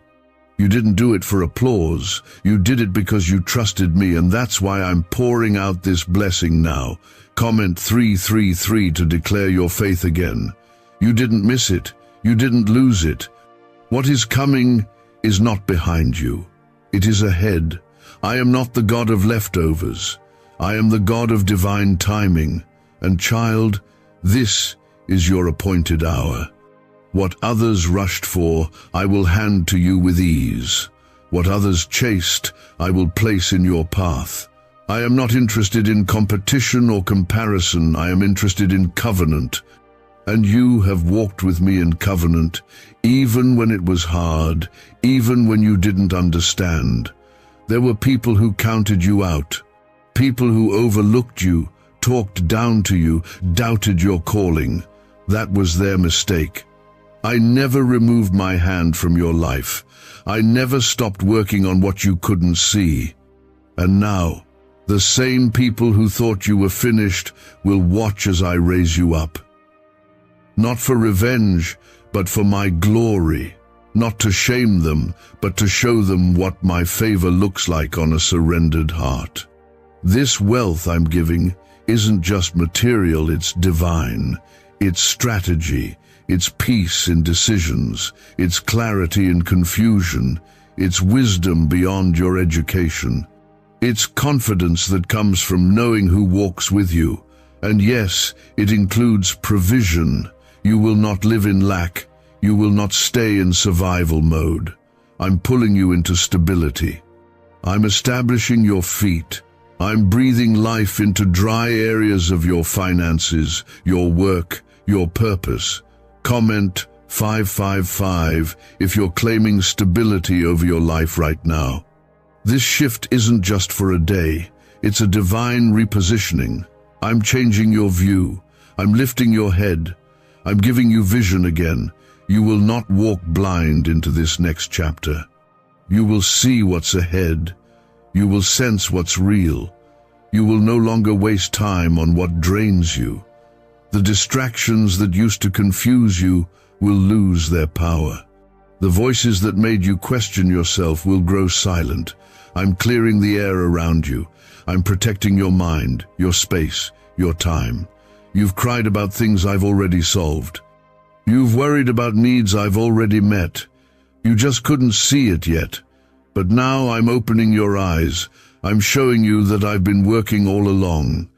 You didn't do it for applause. You did it because you trusted me, and that's why I'm pouring out this blessing now. Comment 333 to declare your faith again. You didn't miss it. You didn't lose it. What is coming is not behind you. It is ahead. I am not the God of leftovers. I am the God of divine timing. And child, this is your appointed hour. What others rushed for, I will hand to you with ease. What others chased, I will place in your path. I am not interested in competition or comparison. I am interested in covenant. And you have walked with me in covenant, even when it was hard, even when you didn't understand. There were people who counted you out, people who overlooked you, talked down to you, doubted your calling. That was their mistake. I never removed my hand from your life. I never stopped working on what you couldn't see. And now, the same people who thought you were finished will watch as I raise you up. Not for revenge, but for my glory. Not to shame them, but to show them what my favor looks like on a surrendered heart. This wealth I'm giving isn't just material, it's divine. It's strategy, it's peace in decisions, it's clarity in confusion, it's wisdom beyond your education. It's confidence that comes from knowing who walks with you. And yes, it includes provision. You will not live in lack. You will not stay in survival mode. I'm pulling you into stability. I'm establishing your feet. I'm breathing life into dry areas of your finances, your work, your purpose. Comment 555 if you're claiming stability over your life right now. This shift isn't just for a day. It's a divine repositioning. I'm changing your view. I'm lifting your head. I'm giving you vision again. You will not walk blind into this next chapter. You will see what's ahead. You will sense what's real. You will no longer waste time on what drains you. The distractions that used to confuse you will lose their power. The voices that made you question yourself will grow silent. I'm clearing the air around you. I'm protecting your mind, your space, your time. You've cried about things I've already solved. You've worried about needs I've already met. You just couldn't see it yet. But now I'm opening your eyes. I'm showing you that I've been working all along.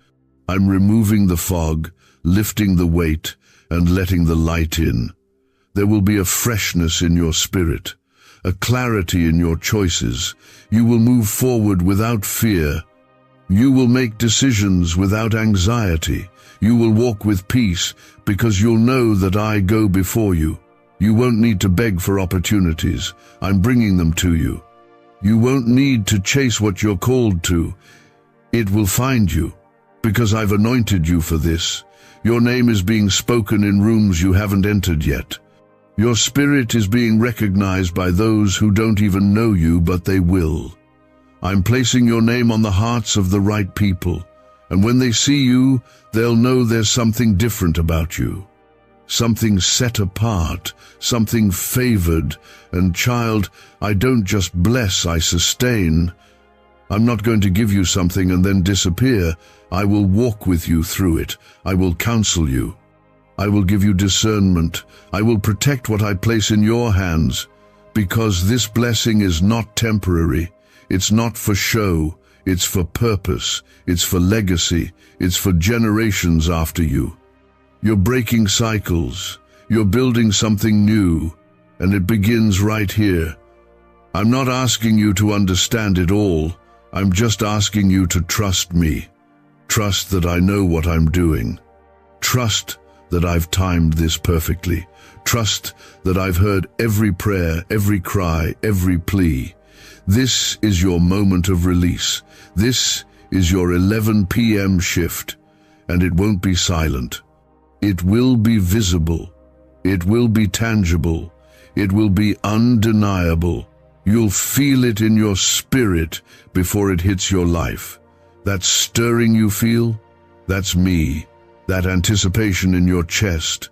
I'm removing the fog, lifting the weight, and letting the light in. There will be a freshness in your spirit, a clarity in your choices. You will move forward without fear. You will make decisions without anxiety. You will walk with peace because you'll know that I go before you. You won't need to beg for opportunities. I'm bringing them to you. You won't need to chase what you're called to. It will find you because I've anointed you for this. Your name is being spoken in rooms you haven't entered yet. Your spirit is being recognized by those who don't even know you, but they will. I'm placing your name on the hearts of the right people, and when they see you, they'll know there's something different about you. Something set apart, something favored. And child, I don't just bless, I sustain. I'm not going to give you something and then disappear. I will walk with you through it. I will counsel you. I will give you discernment. I will protect what I place in your hands, because this blessing is not temporary. It's not for show. It's for purpose. It's for legacy. It's for generations after you. You're breaking cycles. You're building something new, and it begins right here. I'm not asking you to understand it all. I'm just asking you to trust me. Trust that I know what I'm doing. Trust that I've timed this perfectly. Trust that I've heard every prayer, every cry, every plea. This is your moment of release. This is your 11 p.m. shift, and it won't be silent. It will be visible. It will be tangible. It will be undeniable. You'll feel it in your spirit before it hits your life. That stirring you feel, that's me. That anticipation in your chest,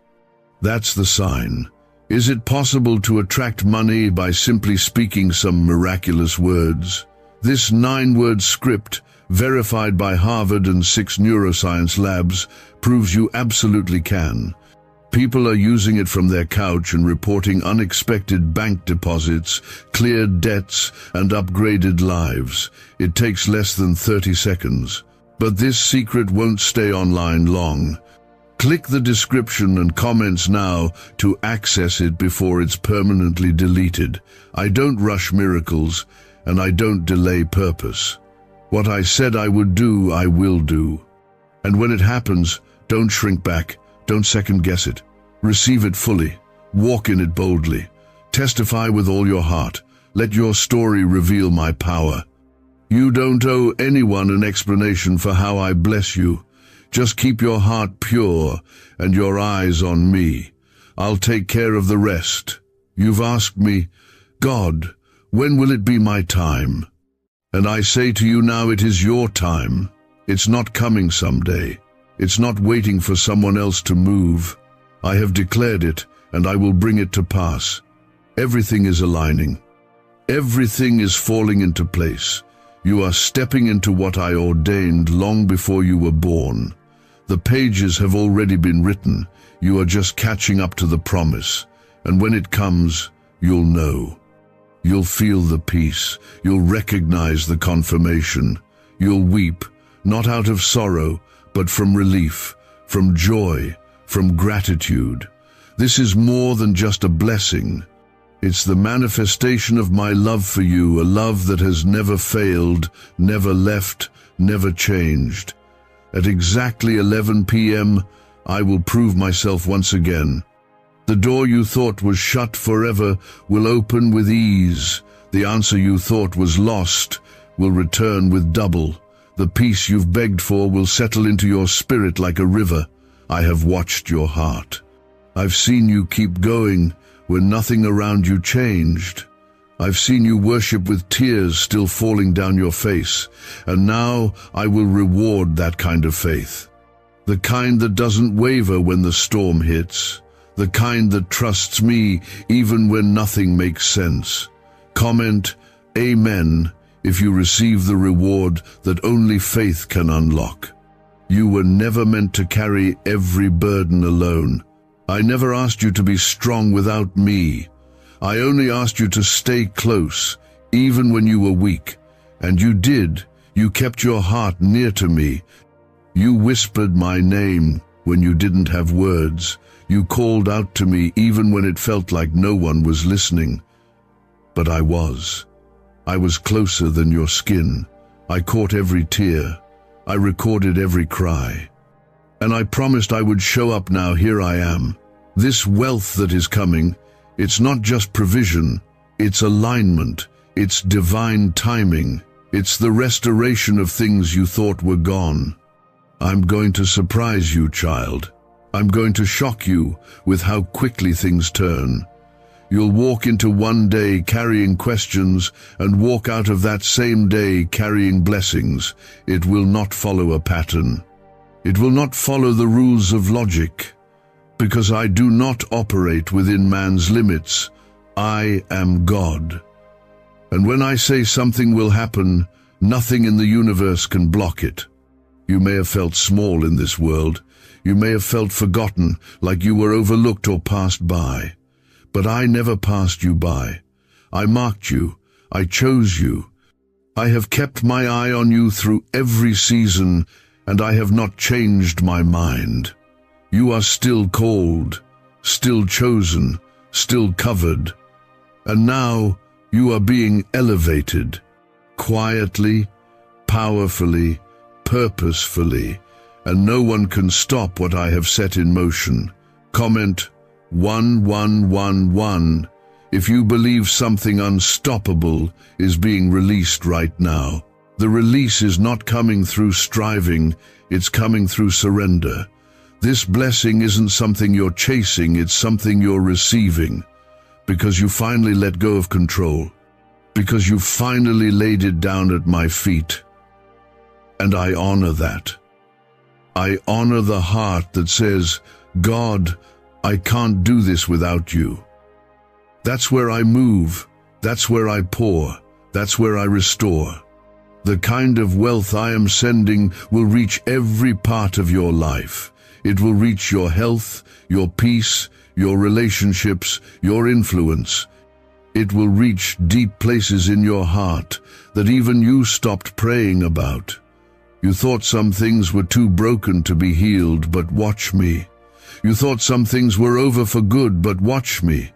that's the sign. Is it possible to attract money by simply speaking some miraculous words? This 9-word script, verified by Harvard and 6 neuroscience labs, proves you absolutely can. People are using it from their couch and reporting unexpected bank deposits, cleared debts, and upgraded lives. It takes less than 30 seconds. But this secret won't stay online long. Click the description and comments now to access it before it's permanently deleted. I don't rush miracles, and I don't delay purpose. What I said I would do, I will do. And when it happens, don't shrink back. Don't second-guess it. Receive it fully. Walk in it boldly. Testify with all your heart. Let your story reveal my power. You don't owe anyone an explanation for how I bless you. Just keep your heart pure and your eyes on me. I'll take care of the rest. You've asked me, God, when will it be my time? And I say to you now, it is your time. It's not coming someday. It's not waiting for someone else to move. I have declared it, and I will bring it to pass. Everything is aligning. Everything is falling into place. You are stepping into what I ordained long before you were born. The pages have already been written. You are just catching up to the promise. And when it comes, you'll know. You'll feel the peace. You'll recognize the confirmation. You'll weep, not out of sorrow, but from relief, from joy, from gratitude. This is more than just a blessing. It's the manifestation of my love for you, a love that has never failed, never left, never changed. At exactly 11 p.m., I will prove myself once again. The door you thought was shut forever will open with ease. The answer you thought was lost will return with double. The peace you've begged for will settle into your spirit like a river. I have watched your heart. I've seen you keep going when nothing around you changed. I've seen you worship with tears still falling down your face, and now I will reward that kind of faith. The kind that doesn't waver when the storm hits. The kind that trusts me even when nothing makes sense. Comment, Amen, if you receive the reward that only faith can unlock. You were never meant to carry every burden alone. I never asked you to be strong without me. I only asked you to stay close, even when you were weak. And you did. You kept your heart near to me. You whispered my name when you didn't have words. You called out to me even when it felt like no one was listening. But I was. I was closer than your skin. I caught every tear. I recorded every cry. And I promised I would show up. Now here I am. This wealth that is coming, it's not just provision, it's alignment, it's divine timing, it's the restoration of things you thought were gone. I'm going to surprise you, child. I'm going to shock you with how quickly things turn. You'll walk into one day carrying questions and walk out of that same day carrying blessings. It will not follow a pattern. It will not follow the rules of logic. Because I do not operate within man's limits. I am God. And when I say something will happen, nothing in the universe can block it. You may have felt small in this world. You may have felt forgotten, like you were overlooked or passed by. But I never passed you by. I marked you. I chose you. I have kept my eye on you through every season, and I have not changed my mind. You are still called, still chosen, still covered. And now you are being elevated, quietly, powerfully, purposefully, and no one can stop what I have set in motion. Comment 1111 if you believe something unstoppable is being released right now. The release is not coming through striving, it's coming through surrender. This blessing isn't something you're chasing, it's something you're receiving. Because you finally let go of control. Because you finally laid it down at my feet. And I honor that. I honor the heart that says, God, I can't do this without you. That's where I move. That's where I pour. That's where I restore. The kind of wealth I am sending will reach every part of your life. It will reach your health, your peace, your relationships, your influence. It will reach deep places in your heart that even you stopped praying about. You thought some things were too broken to be healed, but watch me. You thought some things were over for good, but watch me.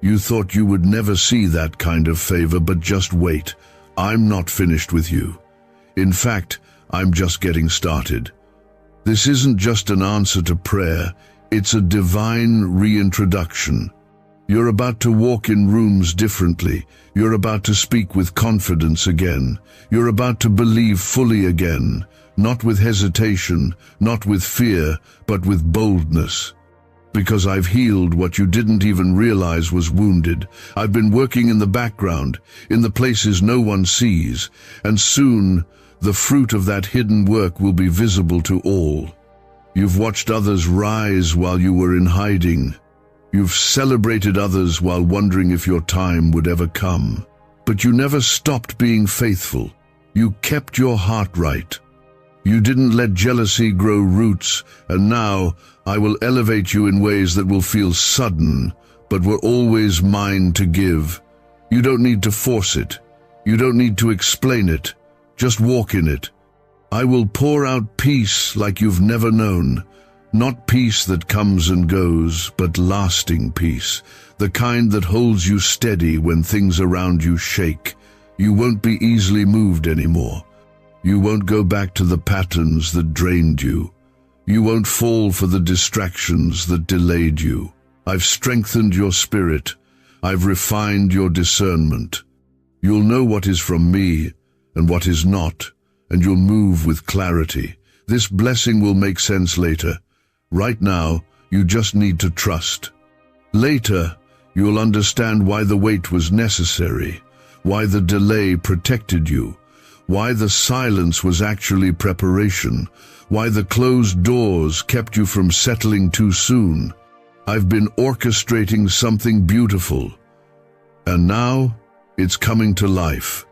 You thought you would never see that kind of favor, but just wait. I'm not finished with you. In fact, I'm just getting started. This isn't just an answer to prayer, it's a divine reintroduction. You're about to walk in rooms differently. You're about to speak with confidence again. You're about to believe fully again, not with hesitation, not with fear, but with boldness. because I've healed what you didn't even realize was wounded. I've been working in the background, in the places no one sees, and soon the fruit of that hidden work will be visible to all. You've watched others rise while you were in hiding. You've celebrated others while wondering if your time would ever come. But you never stopped being faithful. You kept your heart right. You didn't let jealousy grow roots, and now I will elevate you in ways that will feel sudden, but were always mine to give. You don't need to force it. You don't need to explain it. Just walk in it. I will pour out peace like you've never known. Not peace that comes and goes, but lasting peace. The kind that holds you steady when things around you shake. You won't be easily moved anymore. You won't go back to the patterns that drained you. You won't fall for the distractions that delayed you. I've strengthened your spirit. I've refined your discernment. You'll know what is from me and what is not, and you'll move with clarity. This blessing will make sense later. Right now, you just need to trust. Later, you'll understand why the wait was necessary, why the delay protected you, why the silence was actually preparation, why the closed doors kept you from settling too soon. I've been orchestrating something beautiful, and now it's coming to life.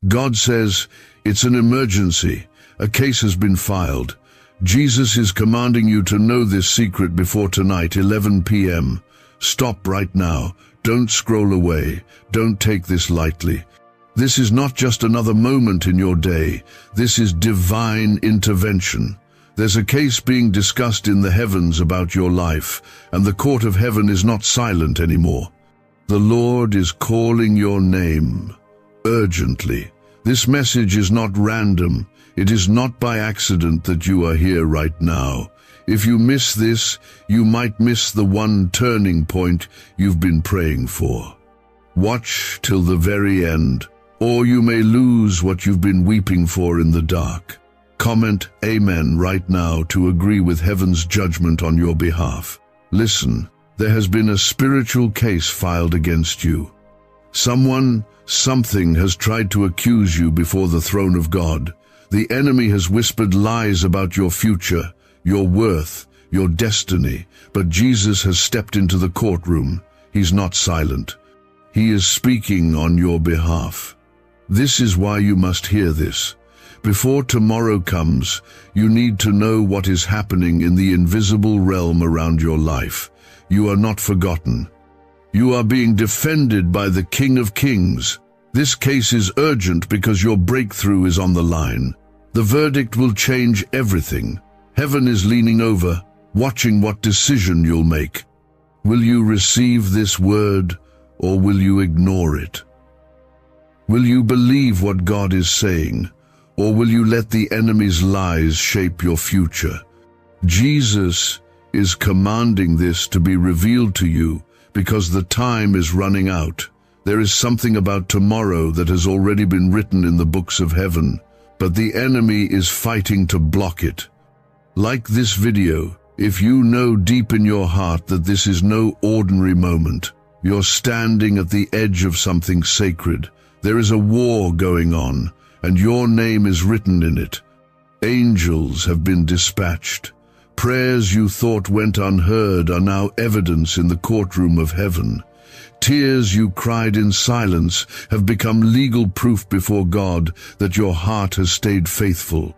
God says, it's an emergency. A case has been filed. Jesus is commanding you to know this secret before tonight, 11 p.m. Stop right now. Don't scroll away. Don't take this lightly. This is not just another moment in your day. This is divine intervention. There's a case being discussed in the heavens about your life, and the court of heaven is not silent anymore. The Lord is calling your name urgently. This message is not random. It is not by accident that you are here right now. If you miss this, you might miss the one turning point you've been praying for. Watch till the very end, or you may lose what you've been weeping for in the dark. Comment Amen right now to agree with heaven's judgment on your behalf. Listen, there has been a spiritual case filed against you. Something has tried to accuse you before the throne of God. The enemy has whispered lies about your future, your worth, your destiny, but Jesus has stepped into the courtroom. He's not silent. He is speaking on your behalf. This is why you must hear this. Before tomorrow comes, you need to know what is happening in the invisible realm around your life. You are not forgotten. You are being defended by the King of Kings. This case is urgent because your breakthrough is on the line. The verdict will change everything. Heaven is leaning over, watching what decision you'll make. Will you receive this word, or will you ignore it? Will you believe what God is saying, or will you let the enemy's lies shape your future? Jesus is commanding this to be revealed to you because the time is running out. There is something about tomorrow that has already been written in the books of heaven, but the enemy is fighting to block it. Like this video, if you know deep in your heart that this is no ordinary moment, you're standing at the edge of something sacred. There is a war going on, and your name is written in it. Angels have been dispatched. Prayers you thought went unheard are now evidence in the courtroom of heaven. Tears you cried in silence have become legal proof before God that your heart has stayed faithful.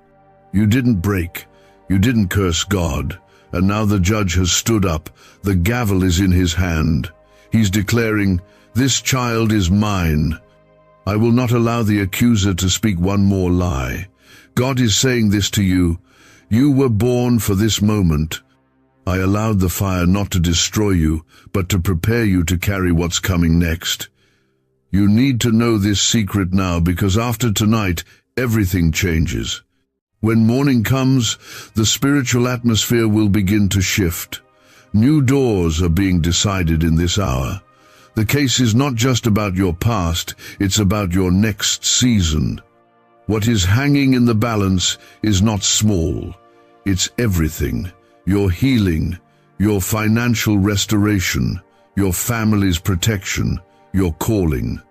You didn't break. You didn't curse God. And now the judge has stood up. The gavel is in his hand. He's declaring, "This child is mine." I will not allow the accuser to speak one more lie. God is saying this to you. You were born for this moment. I allowed the fire not to destroy you, but to prepare you to carry what's coming next. You need to know this secret now, because after tonight, everything changes. When morning comes, the spiritual atmosphere will begin to shift. New doors are being decided in this hour. The case is not just about your past, it's about your next season. What is hanging in the balance is not small. It's everything. Your healing, your financial restoration, your family's protection, your calling.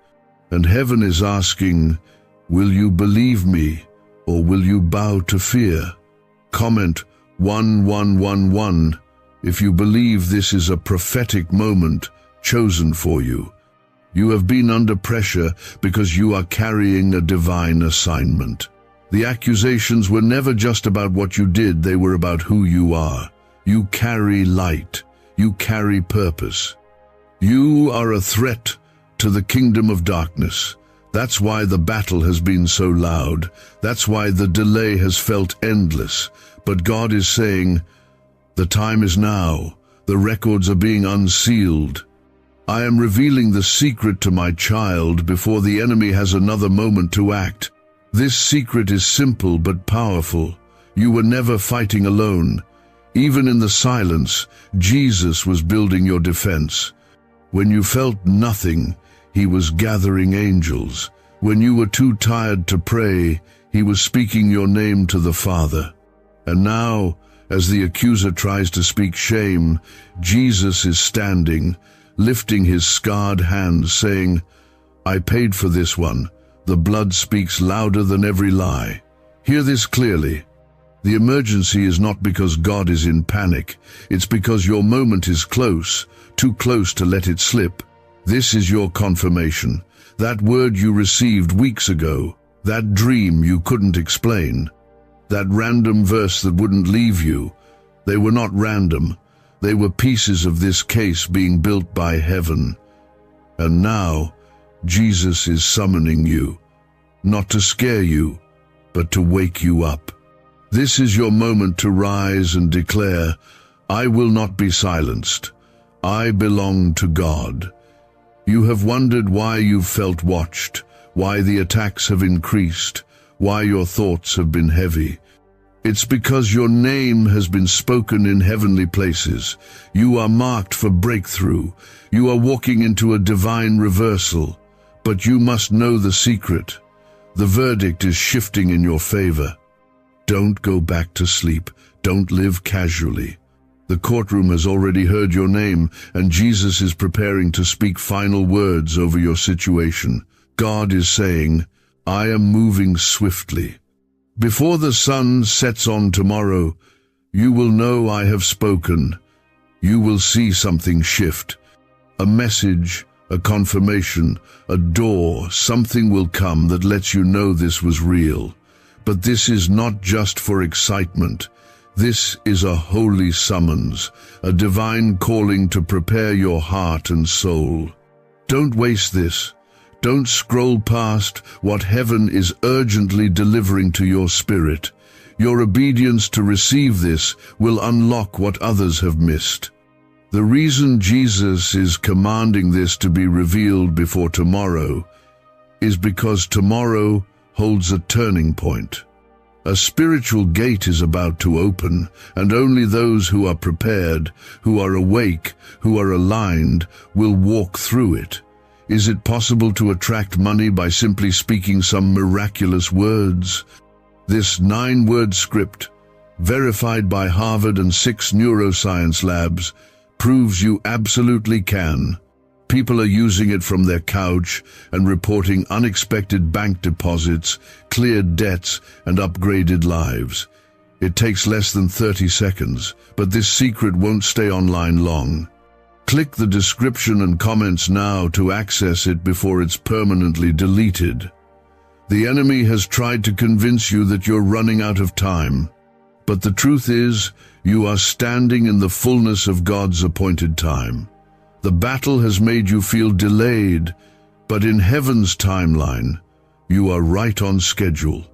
And heaven is asking, will you believe me, or will you bow to fear? Comment 1111 if you believe this is a prophetic moment chosen for you. You have been under pressure because you are carrying a divine assignment. The accusations were never just about what you did, they were about who you are. You carry light. You carry purpose. You are a threat to the kingdom of darkness. That's why the battle has been so loud. That's why the delay has felt endless. But God is saying, the time is now. The records are being unsealed. I am revealing the secret to my child before the enemy has another moment to act. This secret is simple but powerful. You were never fighting alone. Even in the silence, Jesus was building your defense. When you felt nothing, he was gathering angels. When you were too tired to pray, he was speaking your name to the Father. And now, as the accuser tries to speak shame, Jesus is standing, lifting his scarred hands, saying, I paid for this one. The blood speaks louder than every lie. Hear this clearly. The emergency is not because God is in panic. It's because your moment is close, too close to let it slip. This is your confirmation. That word you received weeks ago, that dream you couldn't explain, that random verse that wouldn't leave you, they were not random. They were pieces of this case being built by heaven. And now, Jesus is summoning you, not to scare you, but to wake you up. This is your moment to rise and declare, I will not be silenced. I belong to God. You have wondered why you've felt watched, why the attacks have increased, why your thoughts have been heavy. It's because your name has been spoken in heavenly places. You are marked for breakthrough. You are walking into a divine reversal. But you must know the secret. The verdict is shifting in your favor. Don't go back to sleep. Don't live casually. The courtroom has already heard your name, and Jesus is preparing to speak final words over your situation. God is saying, I am moving swiftly. Before the sun sets on tomorrow, you will know I have spoken. You will see something shift. A message, a confirmation, a door, something will come that lets you know this was real. But this is not just for excitement. This is a holy summons, a divine calling to prepare your heart and soul. Don't waste this. Don't scroll past what heaven is urgently delivering to your spirit. Your obedience to receive this will unlock what others have missed. The reason Jesus is commanding this to be revealed before tomorrow is because tomorrow holds a turning point. A spiritual gate is about to open, and only those who are prepared, who are awake, who are aligned, will walk through it. Is it possible to attract money by simply speaking some miraculous words? This 9-word script, verified by Harvard and 6 neuroscience labs, proves you absolutely can. People are using it from their couch and reporting unexpected bank deposits, cleared debts, and upgraded lives. It takes less than 30 seconds, but this secret won't stay online long. Click the description and comments now to access it before it's permanently deleted. The enemy has tried to convince you that you're running out of time. But the truth is, you are standing in the fullness of God's appointed time. The battle has made you feel delayed, but in heaven's timeline, you are right on schedule.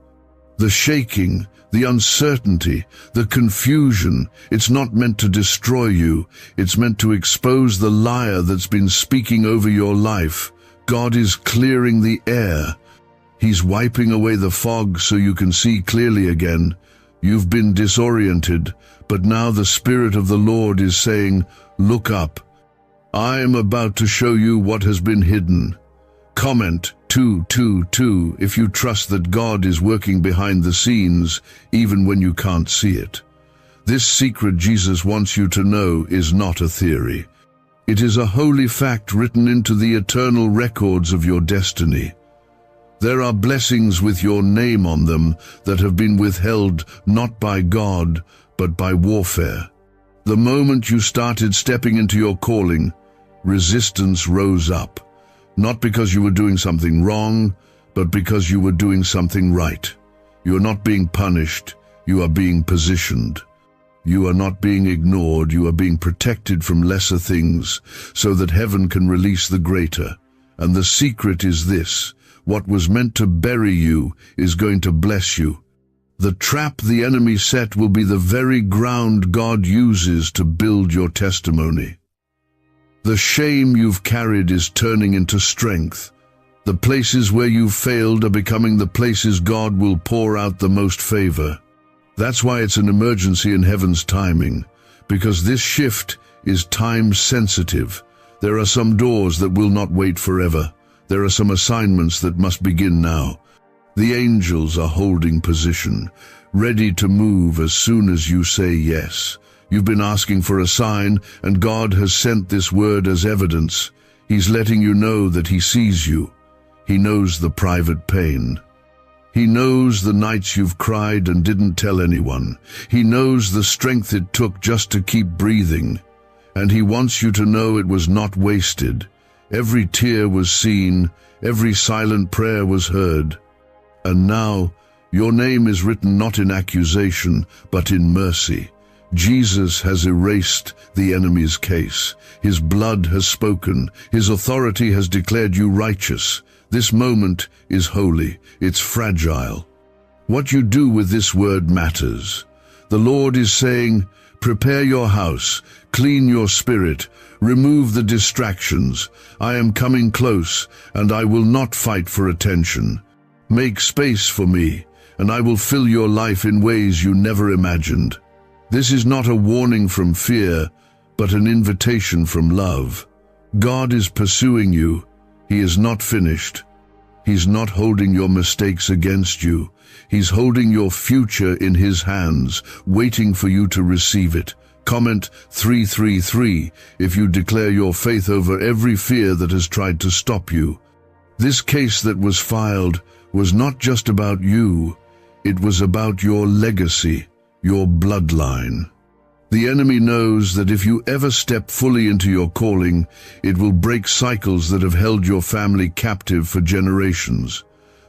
The shaking, the uncertainty, the confusion, it's not meant to destroy you. It's meant to expose the liar that's been speaking over your life. God is clearing the air. He's wiping away the fog so you can see clearly again. You've been disoriented, but now the Spirit of the Lord is saying, look up. I am about to show you what has been hidden. Comment 222 if you trust that God is working behind the scenes, even when you can't see it. This secret Jesus wants you to know is not a theory. It is a holy fact written into the eternal records of your destiny. There are blessings with your name on them that have been withheld not by God, but by warfare. The moment you started stepping into your calling, resistance rose up, not because you were doing something wrong, but because you were doing something right. You are not being punished, you are being positioned. You are not being ignored, you are being protected from lesser things, so that heaven can release the greater. And the secret is this: what was meant to bury you is going to bless you. The trap the enemy set will be the very ground God uses to build your testimony. The shame you've carried is turning into strength. The places where you've failed are becoming the places God will pour out the most favor. That's why it's an emergency in heaven's timing, because this shift is time-sensitive. There are some doors that will not wait forever. There are some assignments that must begin now. The angels are holding position, ready to move as soon as you say yes. You've been asking for a sign, and God has sent this word as evidence. He's letting you know that He sees you. He knows the private pain. He knows the nights you've cried and didn't tell anyone. He knows the strength it took just to keep breathing. And He wants you to know it was not wasted. Every tear was seen, every silent prayer was heard. And now, your name is written not in accusation, but in mercy. Jesus has erased the enemy's case. His blood has spoken. His authority has declared you righteous. This moment is holy. It's fragile. What you do with this word matters. The Lord is saying, prepare your house, clean your spirit, remove the distractions. I am coming close, and I will not fight for attention. Make space for me, and I will fill your life in ways you never imagined. This is not a warning from fear, but an invitation from love. God is pursuing you. He is not finished. He's not holding your mistakes against you. He's holding your future in His hands, waiting for you to receive it. Comment 333 if you declare your faith over every fear that has tried to stop you. This case that was filed was not just about you. It was about your legacy, your bloodline. The enemy knows that if you ever step fully into your calling, it will break cycles that have held your family captive for generations.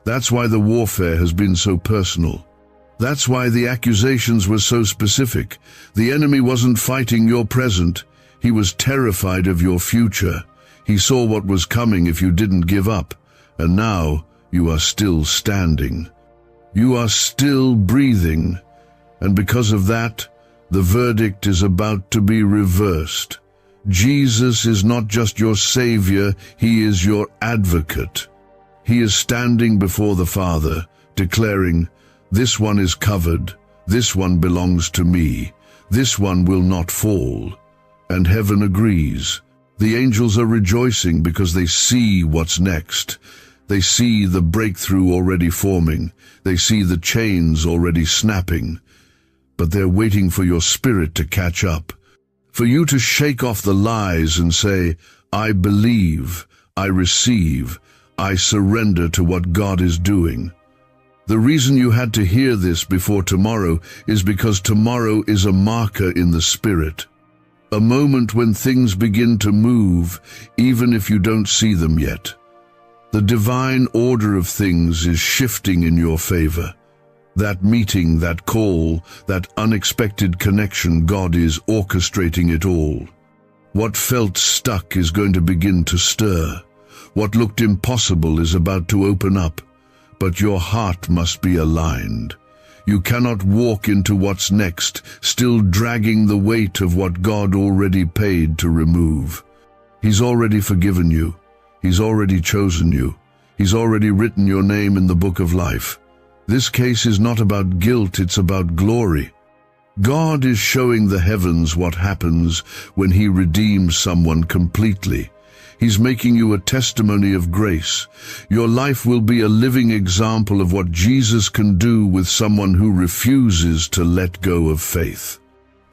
That's why the warfare has been so personal. That's why the accusations were so specific. The enemy wasn't fighting your present. He was terrified of your future. He saw what was coming if you didn't give up. And now you are still standing. You are still breathing. And because of that, the verdict is about to be reversed. Jesus is not just your Savior, He is your advocate. He is standing before the Father, declaring, this one is covered, this one belongs to me, this one will not fall. And heaven agrees. The angels are rejoicing because they see what's next. They see the breakthrough already forming. They see the chains already snapping. But they're waiting for your spirit to catch up, for you to shake off the lies and say, I believe, I receive, I surrender to what God is doing. The reason you had to hear this before tomorrow is because tomorrow is a marker in the spirit, a moment when things begin to move, even if you don't see them yet. The divine order of things is shifting in your favor. That meeting, that call, that unexpected connection, God is orchestrating it all. What felt stuck is going to begin to stir. What looked impossible is about to open up. But your heart must be aligned. You cannot walk into what's next, still dragging the weight of what God already paid to remove. He's already forgiven you. He's already chosen you. He's already written your name in the book of life. This case is not about guilt, it's about glory. God is showing the heavens what happens when He redeems someone completely. He's making you a testimony of grace. Your life will be a living example of what Jesus can do with someone who refuses to let go of faith.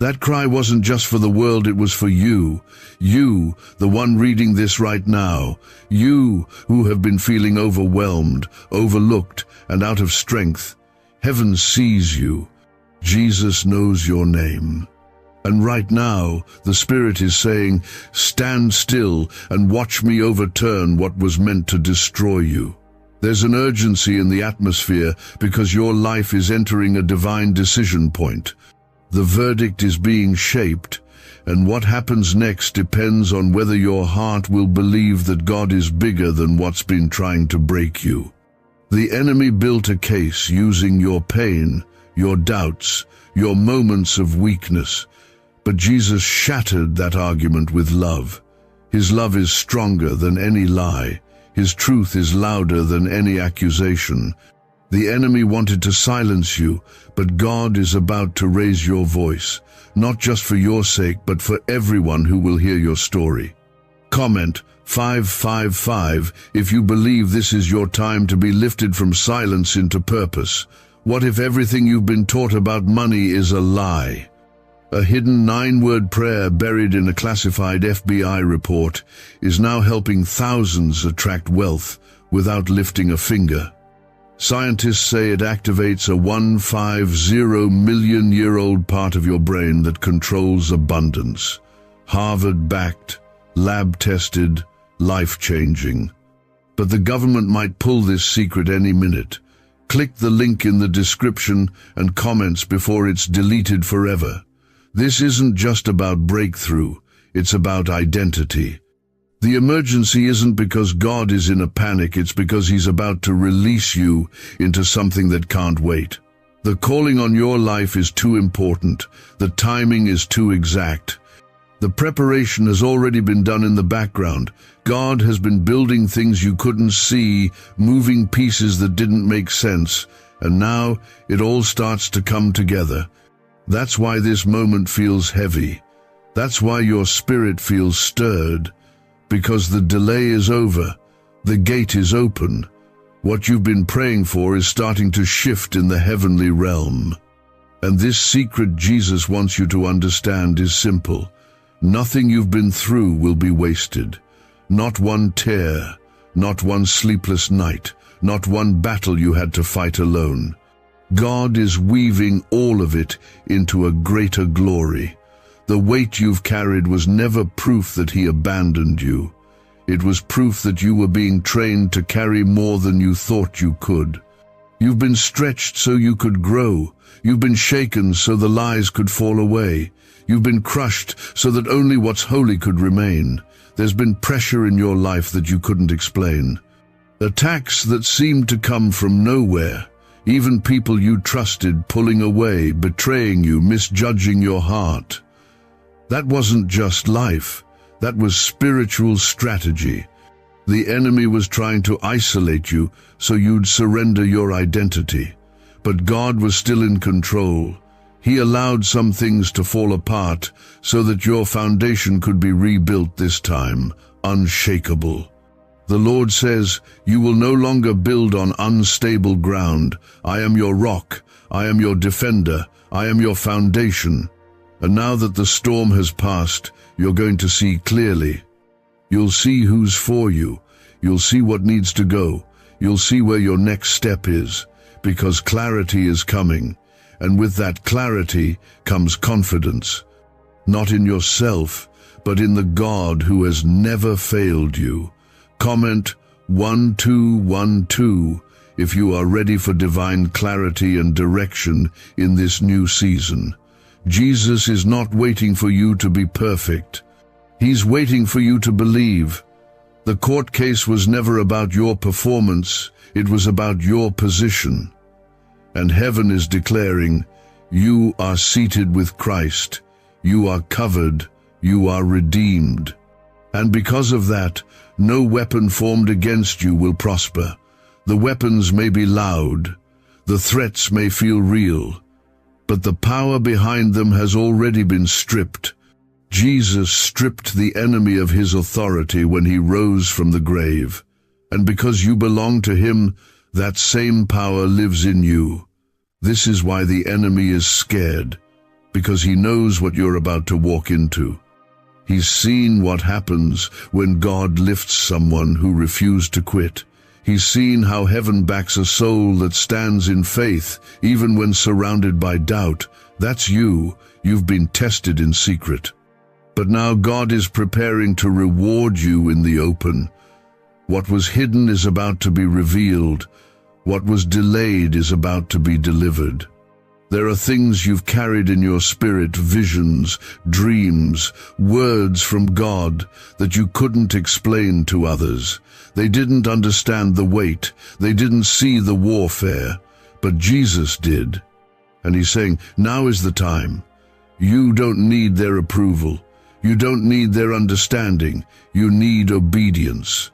That cry wasn't just for the world, it was for you. You, the one reading this right now. You who have been feeling overwhelmed, overlooked, and out of strength. Heaven sees you. Jesus knows your name. And right now, the Spirit is saying, stand still and watch me overturn what was meant to destroy you. There's an urgency in the atmosphere because your life is entering a divine decision point. The verdict is being shaped, and what happens next depends on whether your heart will believe that God is bigger than what's been trying to break you. The enemy built a case using your pain, your doubts, your moments of weakness. But Jesus shattered that argument with love. His love is stronger than any lie. His truth is louder than any accusation. The enemy wanted to silence you, but God is about to raise your voice, not just for your sake, but for everyone who will hear your story. Comment 555 if you believe this is your time to be lifted from silence into purpose. What if everything you've been taught about money is a lie? A hidden 9-word prayer buried in a classified FBI report is now helping thousands attract wealth without lifting a finger. Scientists say it activates a 150-million-year-old part of your brain that controls abundance. Harvard-backed, lab-tested, life-changing. But the government might pull this secret any minute. Click the link in the description and comments before it's deleted forever. This isn't just about breakthrough, it's about identity. The emergency isn't because God is in a panic, it's because He's about to release you into something that can't wait. The calling on your life is too important. The timing is too exact. The preparation has already been done in the background. God has been building things you couldn't see, moving pieces that didn't make sense, and now it all starts to come together. That's why this moment feels heavy. That's why your spirit feels stirred. Because the delay is over. The gate is open. What you've been praying for is starting to shift in the heavenly realm. And this secret Jesus wants you to understand is simple. Nothing you've been through will be wasted. Not one tear, not one sleepless night, not one battle you had to fight alone. God is weaving all of it into a greater glory. The weight you've carried was never proof that He abandoned you. It was proof that you were being trained to carry more than you thought you could. You've been stretched so you could grow. You've been shaken so the lies could fall away. You've been crushed so that only what's holy could remain. There's been pressure in your life that you couldn't explain. Attacks that seemed to come from nowhere. Even people you trusted pulling away, betraying you, misjudging your heart. That wasn't just life. That was spiritual strategy. The enemy was trying to isolate you so you'd surrender your identity. But God was still in control. He allowed some things to fall apart so that your foundation could be rebuilt this time, unshakable. The Lord says, you will no longer build on unstable ground. I am your rock. I am your defender. I am your foundation. And now that the storm has passed, you're going to see clearly. You'll see who's for you. You'll see what needs to go. You'll see where your next step is, because clarity is coming. And with that clarity comes confidence. Not in yourself, but in the God who has never failed you. Comment 1212 if you are ready for divine clarity and direction in this new season. Jesus is not waiting for you to be perfect. He's waiting for you to believe. The court case was never about your performance, it was about your position. And heaven is declaring, you are seated with Christ, you are covered, you are redeemed. And because of that, no weapon formed against you will prosper. The weapons may be loud, the threats may feel real, but the power behind them has already been stripped. Jesus stripped the enemy of his authority when he rose from the grave. And because you belong to him, that same power lives in you. This is why the enemy is scared. because He knows what you're about to walk into. He's seen what happens when God lifts someone who refused to quit. He's seen how heaven backs a soul that stands in faith, even when surrounded by doubt. That's you. You've been tested in secret. But now God is preparing to reward you in the open. What was hidden is about to be revealed. What was delayed is about to be delivered. There are things you've carried in your spirit, visions, dreams, words from God that you couldn't explain to others. They didn't understand the weight. They didn't see the warfare. But Jesus did. And He's saying, now is the time. You don't need their approval. You don't need their understanding. You need obedience.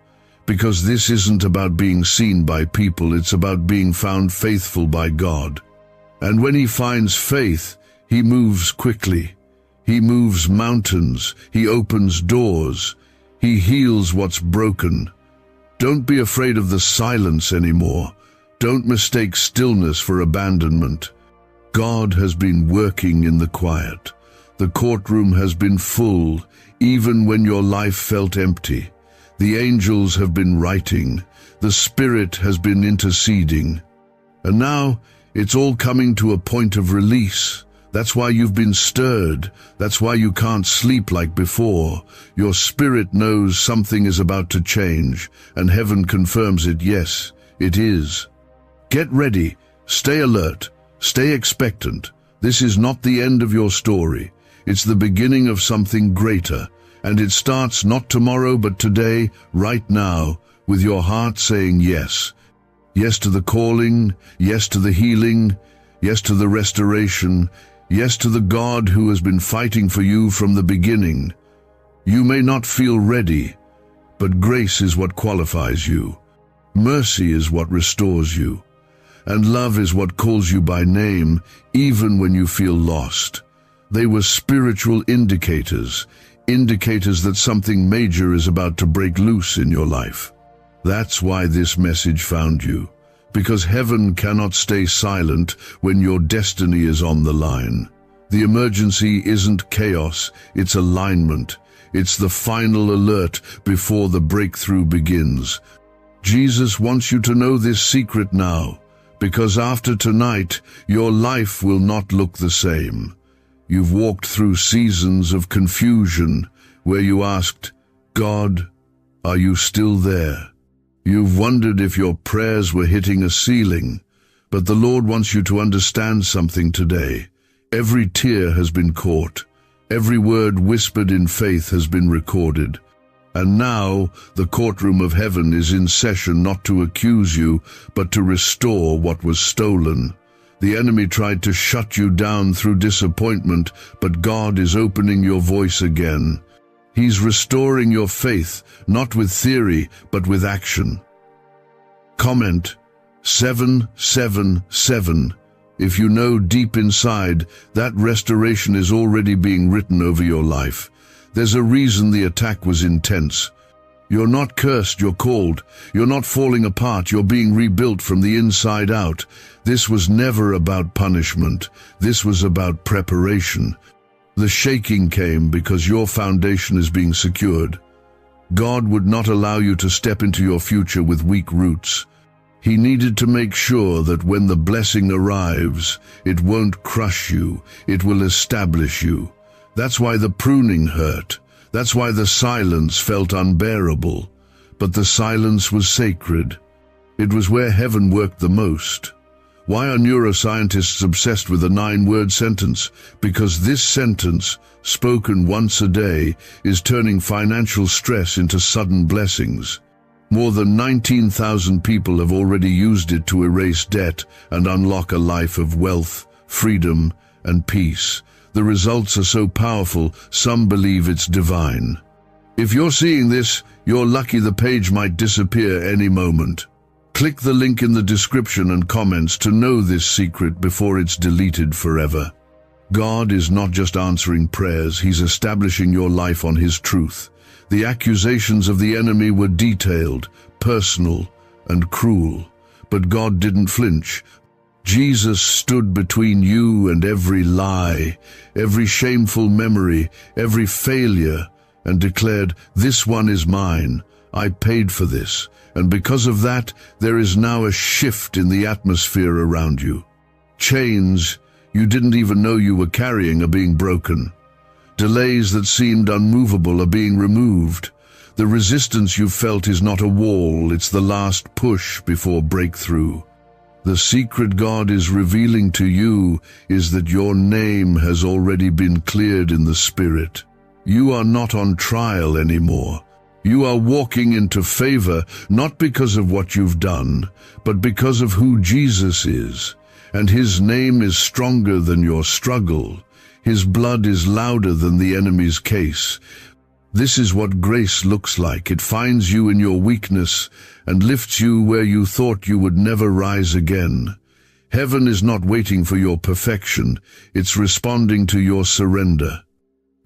Because this isn't about being seen by people. It's about being found faithful by God. And when He finds faith, He moves quickly. He moves mountains. He opens doors. He heals what's broken. Don't be afraid of the silence anymore. Don't mistake stillness for abandonment. God has been working in the quiet. The courtroom has been full, even when your life felt empty. The angels have been writing. The Spirit has been interceding. And now, it's all coming to a point of release. That's why you've been stirred. That's why you can't sleep like before. Your spirit knows something is about to change, and heaven confirms it. Yes, it is. Get ready. Stay alert. Stay expectant. This is not the end of your story. It's the beginning of something greater, and it starts not tomorrow but today, right now, with your heart saying yes. Yes to the calling, yes to the healing, yes to the restoration, yes to the God who has been fighting for you from the beginning. You may not feel ready, but grace is what qualifies you. Mercy is what restores you. And love is what calls you by name, even when you feel lost. They were spiritual indicators that something major is about to break loose in your life. That's why this message found you, because heaven cannot stay silent when your destiny is on the line. The emergency isn't chaos, it's alignment. It's the final alert before the breakthrough begins. Jesus wants you to know this secret now, because after tonight, your life will not look the same. You've walked through seasons of confusion where you asked, God, are you still there? You've wondered if your prayers were hitting a ceiling, but the Lord wants you to understand something today. Every tear has been caught. Every word whispered in faith has been recorded. And now the courtroom of heaven is in session not to accuse you, but to restore what was stolen. The enemy tried to shut you down through disappointment, but God is opening your voice again. He's restoring your faith, not with theory, but with action. Comment 777 if you know deep inside that restoration is already being written over your life. There's a reason the attack was intense. You're not cursed, you're called. You're not falling apart, you're being rebuilt from the inside out. This was never about punishment. This was about preparation. The shaking came because your foundation is being secured. God would not allow you to step into your future with weak roots. He needed to make sure that when the blessing arrives, it won't crush you, it will establish you. That's why the pruning hurt. That's why the silence felt unbearable. But the silence was sacred. It was where heaven worked the most. Why are neuroscientists obsessed with a 9-word sentence? Because this sentence, spoken once a day, is turning financial stress into sudden blessings. More than 19,000 people have already used it to erase debt and unlock a life of wealth, freedom, and peace. The results are so powerful, some believe it's divine. If you're seeing this, you're lucky. The page might disappear any moment. Click the link in the description and comments to know this secret before it's deleted forever. God is not just answering prayers, He's establishing your life on His truth. The accusations of the enemy were detailed, personal, and cruel. But God didn't flinch. Jesus stood between you and every lie, every shameful memory, every failure, and declared, "This one is mine. I paid for this." And because of that, there is now a shift in the atmosphere around you. Chains you didn't even know you were carrying are being broken. Delays that seemed unmovable are being removed. The resistance you felt is not a wall, it's the last push before breakthrough. The secret God is revealing to you is that your name has already been cleared in the Spirit. You are not on trial anymore. You are walking into favor, not because of what you've done, but because of who Jesus is. And His name is stronger than your struggle. His blood is louder than the enemy's case. This is what grace looks like. It finds you in your weakness and lifts you where you thought you would never rise again. Heaven is not waiting for your perfection. It's responding to your surrender.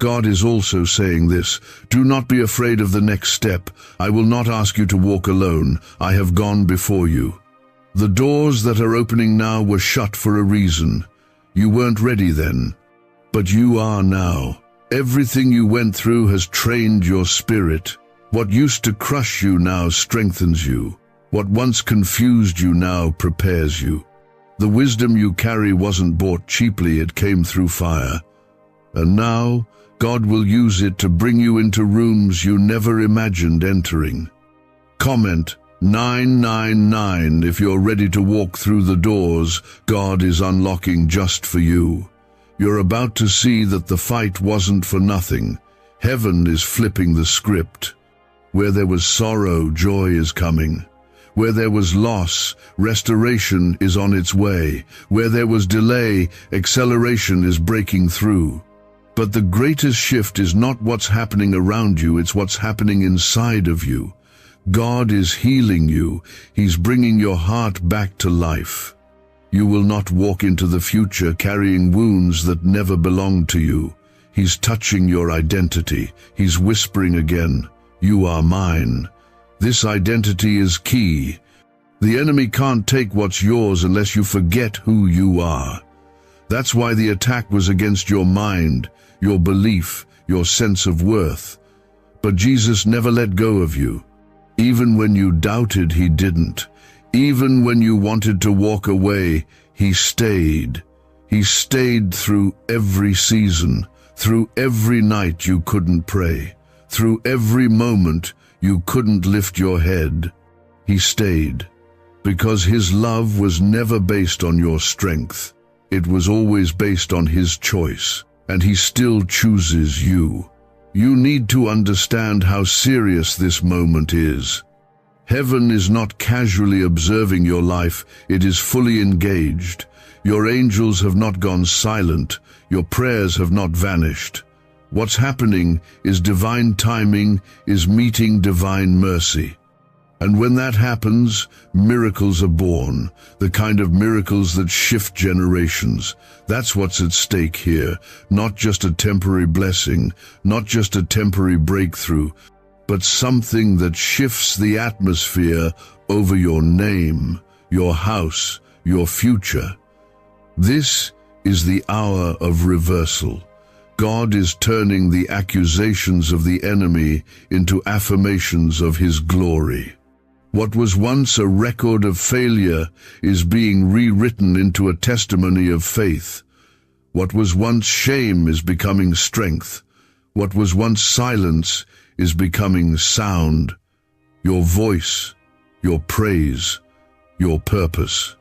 God is also saying this: do not be afraid of the next step. I will not ask you to walk alone. I have gone before you. The doors that are opening now were shut for a reason. You weren't ready then, but you are now. Everything you went through has trained your spirit. What used to crush you now strengthens you. What once confused you now prepares you. The wisdom you carry wasn't bought cheaply, it came through fire. And now, God will use it to bring you into rooms you never imagined entering. Comment 999 if you're ready to walk through the doors God is unlocking just for you. You're about to see that the fight wasn't for nothing. Heaven is flipping the script. Where there was sorrow, joy is coming. Where there was loss, restoration is on its way. Where there was delay, acceleration is breaking through. But the greatest shift is not what's happening around you, it's what's happening inside of you. God is healing you. He's bringing your heart back to life. You will not walk into the future carrying wounds that never belonged to you. He's touching your identity. He's whispering again, "You are mine." This identity is key. The enemy can't take what's yours unless you forget who you are. That's why the attack was against your mind, your belief, your sense of worth. But Jesus never let go of you. Even when you doubted, He didn't. Even when you wanted to walk away, He stayed. He stayed through every season, through every night you couldn't pray, through every moment you couldn't lift your head. He stayed, because His love was never based on your strength. It was always based on His choice, and He still chooses you. You need to understand how serious this moment is. Heaven is not casually observing your life, it is fully engaged. Your angels have not gone silent, your prayers have not vanished. What's happening is divine timing is meeting divine mercy. And when that happens, miracles are born, the kind of miracles that shift generations. That's what's at stake here, not just a temporary blessing, not just a temporary breakthrough, but something that shifts the atmosphere over your name, your house, your future. This is the hour of reversal. God is turning the accusations of the enemy into affirmations of His glory. What was once a record of failure is being rewritten into a testimony of faith. What was once shame is becoming strength. What was once silence is becoming sound. Your voice, your praise, your purpose.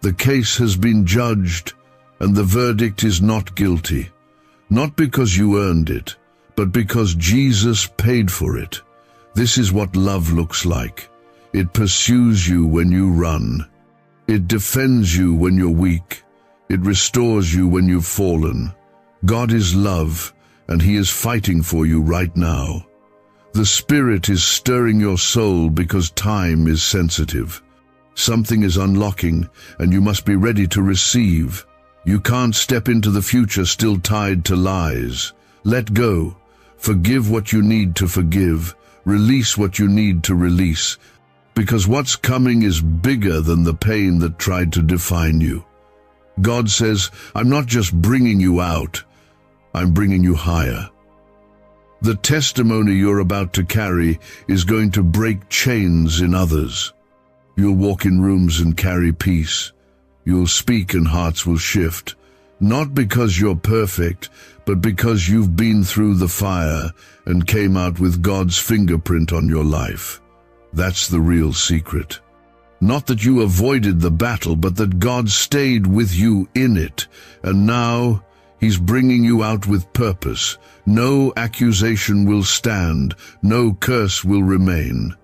The case has been judged, and the verdict is not guilty. Not because you earned it, but because Jesus paid for it. This is what love looks like. It pursues you when you run. It defends you when you're weak. It restores you when you've fallen. God is love, and He is fighting for you right now. The Spirit is stirring your soul because time is sensitive. Something is unlocking, and you must be ready to receive. You can't step into the future still tied to lies. Let go. Forgive what you need to forgive. Release what you need to release. Because what's coming is bigger than the pain that tried to define you. God says, I'm not just bringing you out, I'm bringing you higher. The testimony you're about to carry is going to break chains in others. You'll walk in rooms and carry peace. You'll speak and hearts will shift. Not because you're perfect, but because you've been through the fire and came out with God's fingerprint on your life. That's the real secret. Not that you avoided the battle, but that God stayed with you in it, and now He's bringing you out with purpose. No accusation will stand, no curse will remain,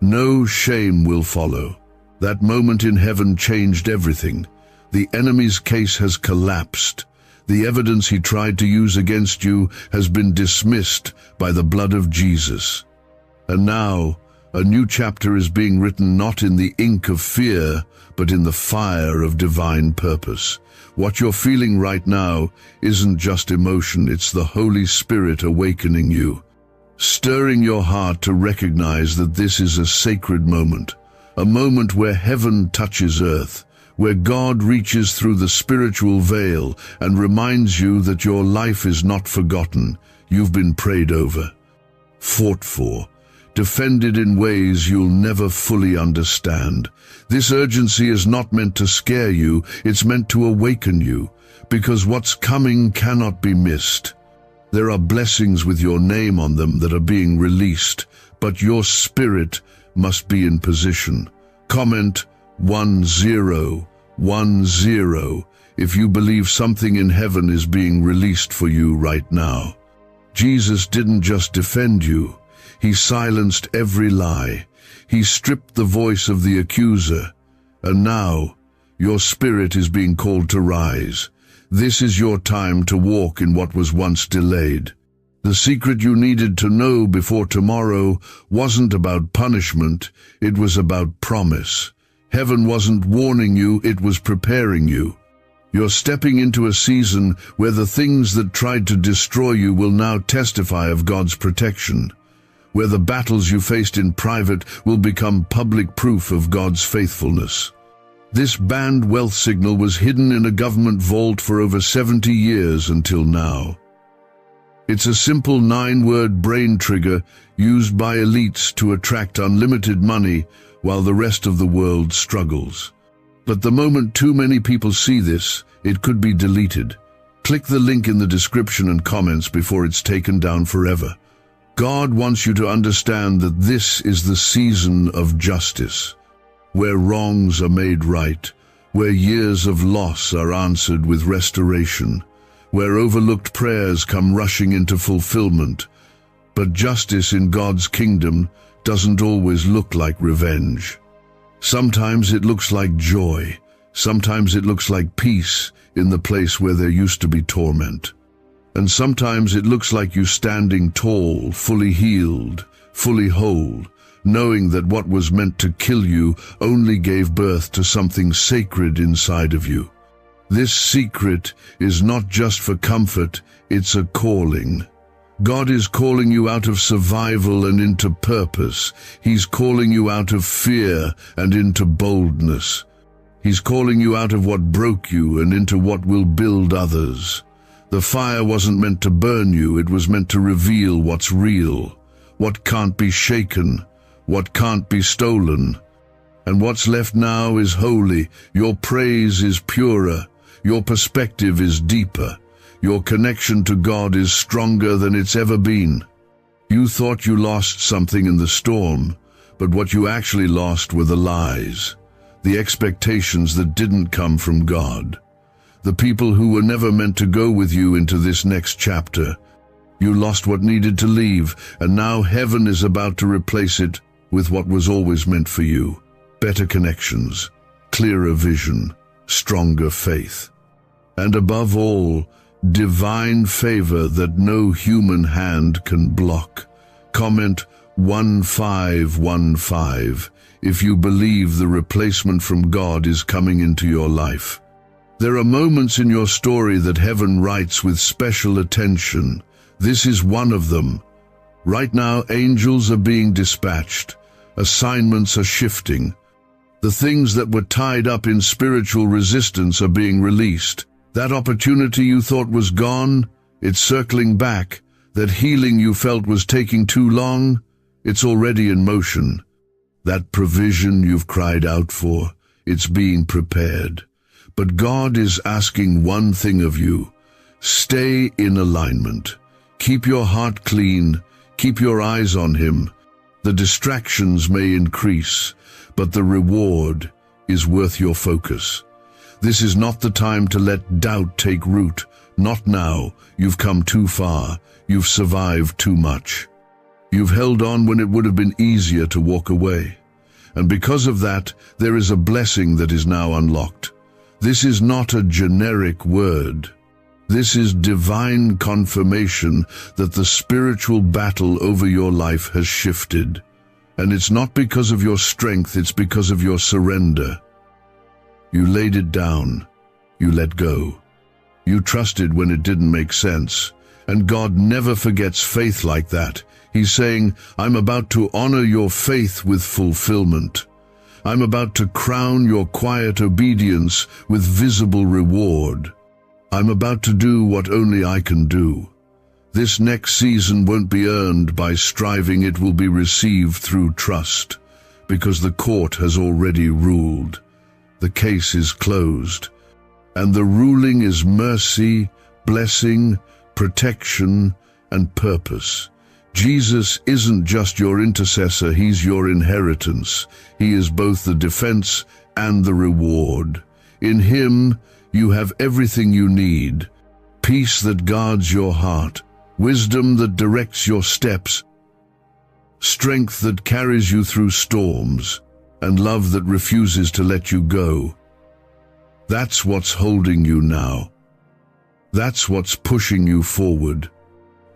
no shame will follow. That moment in heaven changed everything. The enemy's case has collapsed. The evidence he tried to use against you has been dismissed by the blood of Jesus. And now, a new chapter is being written not in the ink of fear, but in the fire of divine purpose. What you're feeling right now isn't just emotion, it's the Holy Spirit awakening you, stirring your heart to recognize that this is a sacred moment, a moment where heaven touches earth, where God reaches through the spiritual veil and reminds you that your life is not forgotten. You've been prayed over, fought for, defended in ways you'll never fully understand. This urgency is not meant to scare you, it's meant to awaken you, because what's coming cannot be missed. There are blessings with your name on them that are being released, but your spirit must be in position. Comment 1010 if you believe something in heaven is being released for you right now. Jesus didn't just defend you. He silenced every lie. He stripped the voice of the accuser. And now, your spirit is being called to rise. This is your time to walk in what was once delayed. The secret you needed to know before tomorrow wasn't about punishment, it was about promise. Heaven wasn't warning you, it was preparing you. You're stepping into a season where the things that tried to destroy you will now testify of God's protection, where the battles you faced in private will become public proof of God's faithfulness. This banned wealth signal was hidden in a government vault for over 70 years until now. It's a simple 9-word brain trigger used by elites to attract unlimited money while the rest of the world struggles. But the moment too many people see this, it could be deleted. Click the link in the description and comments before it's taken down forever. God wants you to understand that this is the season of justice, where wrongs are made right, where years of loss are answered with restoration, where overlooked prayers come rushing into fulfillment. But justice in God's kingdom doesn't always look like revenge. Sometimes it looks like joy. Sometimes it looks like peace in the place where there used to be torment. And sometimes it looks like you standing tall, fully healed, fully whole, knowing that what was meant to kill you only gave birth to something sacred inside of you. This secret is not just for comfort, it's a calling. God is calling you out of survival and into purpose. He's calling you out of fear and into boldness. He's calling you out of what broke you and into what will build others. The fire wasn't meant to burn you, it was meant to reveal what's real, what can't be shaken, what can't be stolen. And what's left now is holy, your praise is purer, your perspective is deeper, your connection to God is stronger than it's ever been. You thought you lost something in the storm, but what you actually lost were the lies, the expectations that didn't come from God. The people who were never meant to go with you into this next chapter. You lost what needed to leave, and now heaven is about to replace it with what was always meant for you. Better connections, clearer vision, stronger faith. And above all, divine favor that no human hand can block. Comment 1515 if you believe the replacement from God is coming into your life. There are moments in your story that heaven writes with special attention. This is one of them. Right now, angels are being dispatched. Assignments are shifting. The things that were tied up in spiritual resistance are being released. That opportunity you thought was gone, it's circling back. That healing you felt was taking too long, it's already in motion. That provision you've cried out for, it's being prepared. But God is asking one thing of you. Stay in alignment. Keep your heart clean. Keep your eyes on Him. The distractions may increase, but the reward is worth your focus. This is not the time to let doubt take root. Not now. You've come too far. You've survived too much. You've held on when it would have been easier to walk away. And because of that, there is a blessing that is now unlocked. This is not a generic word. This is divine confirmation that the spiritual battle over your life has shifted. And it's not because of your strength, it's because of your surrender. You laid it down. You let go. You trusted when it didn't make sense. And God never forgets faith like that. He's saying, I'm about to honor your faith with fulfillment. I'm about to crown your quiet obedience with visible reward. I'm about to do what only I can do. This next season won't be earned by striving, it will be received through trust, because the court has already ruled. The case is closed, and the ruling is mercy, blessing, protection, and purpose. Jesus isn't just your intercessor, He's your inheritance. He is both the defense and the reward. In Him, you have everything you need. Peace that guards your heart, wisdom that directs your steps, strength that carries you through storms, and love that refuses to let you go. That's what's holding you now. That's what's pushing you forward.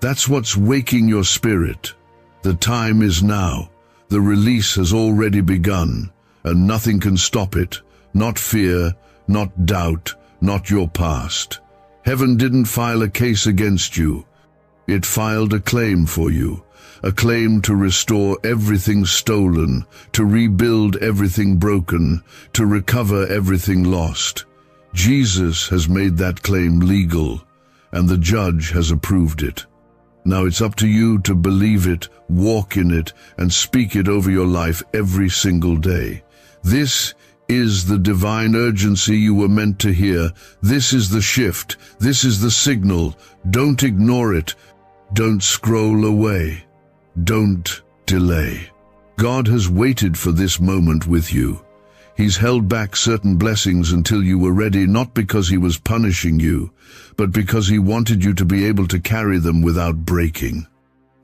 That's what's waking your spirit. The time is now. The release has already begun, and nothing can stop it. Not fear, not doubt, not your past. Heaven didn't file a case against you. It filed a claim for you, a claim to restore everything stolen, to rebuild everything broken, to recover everything lost. Jesus has made that claim legal, and the judge has approved it. Now it's up to you to believe it, walk in it, and speak it over your life every single day. This is the divine urgency you were meant to hear. This is the shift. This is the signal. Don't ignore it. Don't scroll away. Don't delay. God has waited for this moment with you. He's held back certain blessings until you were ready, not because He was punishing you, but because He wanted you to be able to carry them without breaking.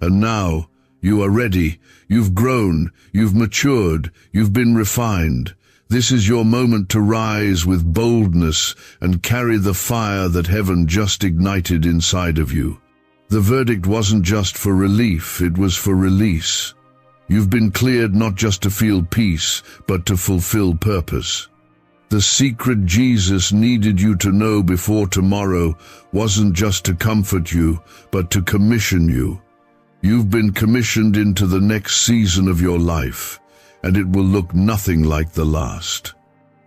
And now, you are ready. You've grown. You've matured. You've been refined. This is your moment to rise with boldness and carry the fire that heaven just ignited inside of you. The verdict wasn't just for relief, it was for release. You've been cleared not just to feel peace, but to fulfill purpose. The secret Jesus needed you to know before tomorrow wasn't just to comfort you, but to commission you. You've been commissioned into the next season of your life, and it will look nothing like the last.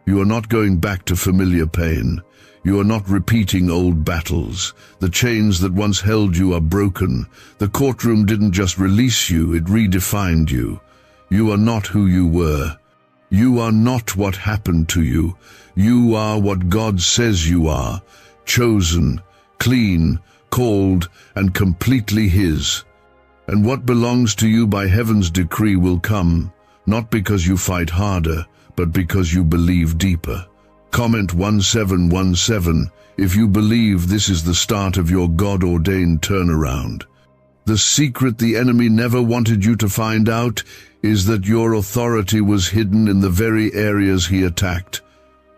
You are not going back to familiar pain. You are not repeating old battles. The chains that once held you are broken. The courtroom didn't just release you, it redefined you. You are not who you were. You are not what happened to you. You are what God says you are, chosen, clean, called, and completely His. And what belongs to you by heaven's decree will come, not because you fight harder, but because you believe deeper. Comment 1717 if you believe this is the start of your God-ordained turnaround. The secret the enemy never wanted you to find out is that your authority was hidden in the very areas he attacked.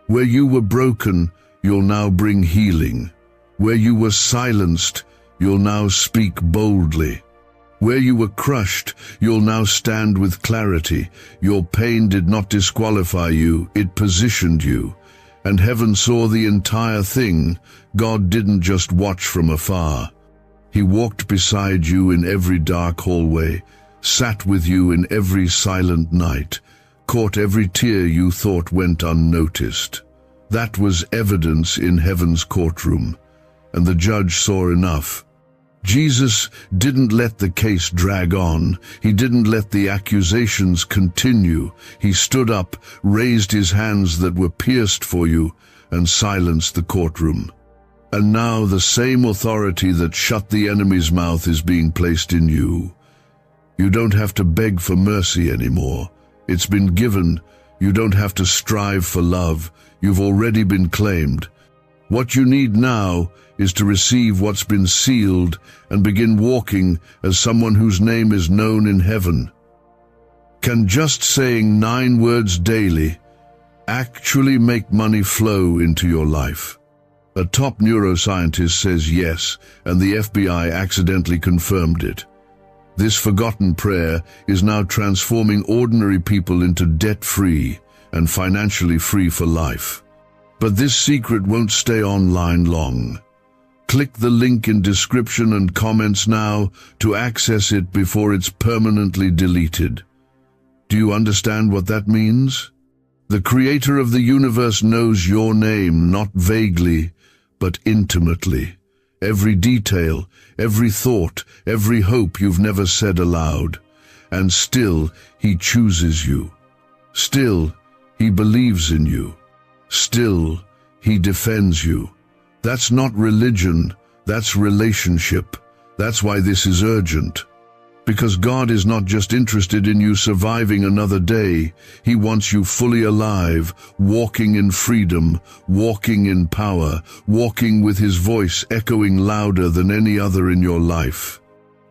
Where you were broken, you'll now bring healing. Where you were silenced, you'll now speak boldly. Where you were crushed, you'll now stand with clarity. Your pain did not disqualify you, it positioned you. And heaven saw the entire thing. God didn't just watch from afar. He walked beside you in every dark hallway, sat with you in every silent night, caught every tear you thought went unnoticed. That was evidence in heaven's courtroom, and the judge saw enough. Jesus didn't let the case drag on. He didn't let the accusations continue. He stood up, raised his hands that were pierced for you, and silenced the courtroom. And now the same authority that shut the enemy's mouth is being placed in you. You don't have to beg for mercy anymore. It's been given. You don't have to strive for love. You've already been claimed. What you need now is to receive what's been sealed and begin walking as someone whose name is known in heaven. Can just saying 9 words daily actually make money flow into your life? A top neuroscientist says yes, and the FBI accidentally confirmed it. This forgotten prayer is now transforming ordinary people into debt-free and financially free for life. But this secret won't stay online long. Click the link in description and comments now to access it before it's permanently deleted. Do you understand what that means? The Creator of the universe knows your name, not vaguely, but intimately. Every detail, every thought, every hope you've never said aloud. And still, He chooses you. Still, He believes in you. Still, He defends you. That's not religion, that's relationship. That's why this is urgent. Because God is not just interested in you surviving another day. He wants you fully alive, walking in freedom, walking in power, walking with His voice echoing louder than any other in your life.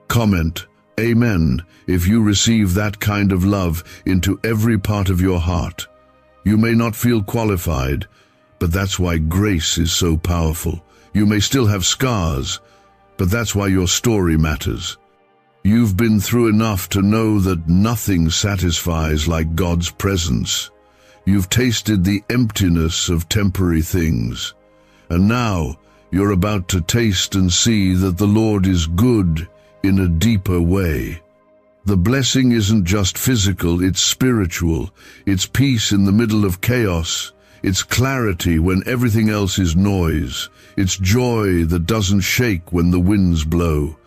Comment, Amen, if you receive that kind of love into every part of your heart. You may not feel qualified, but that's why grace is so powerful. You may still have scars, but that's why your story matters. You've been through enough to know that nothing satisfies like God's presence. You've tasted the emptiness of temporary things. And now you're about to taste and see that the Lord is good in a deeper way. The blessing isn't just physical, it's spiritual. It's peace in the middle of chaos. It's clarity when everything else is noise. It's joy that doesn't shake when the winds blow.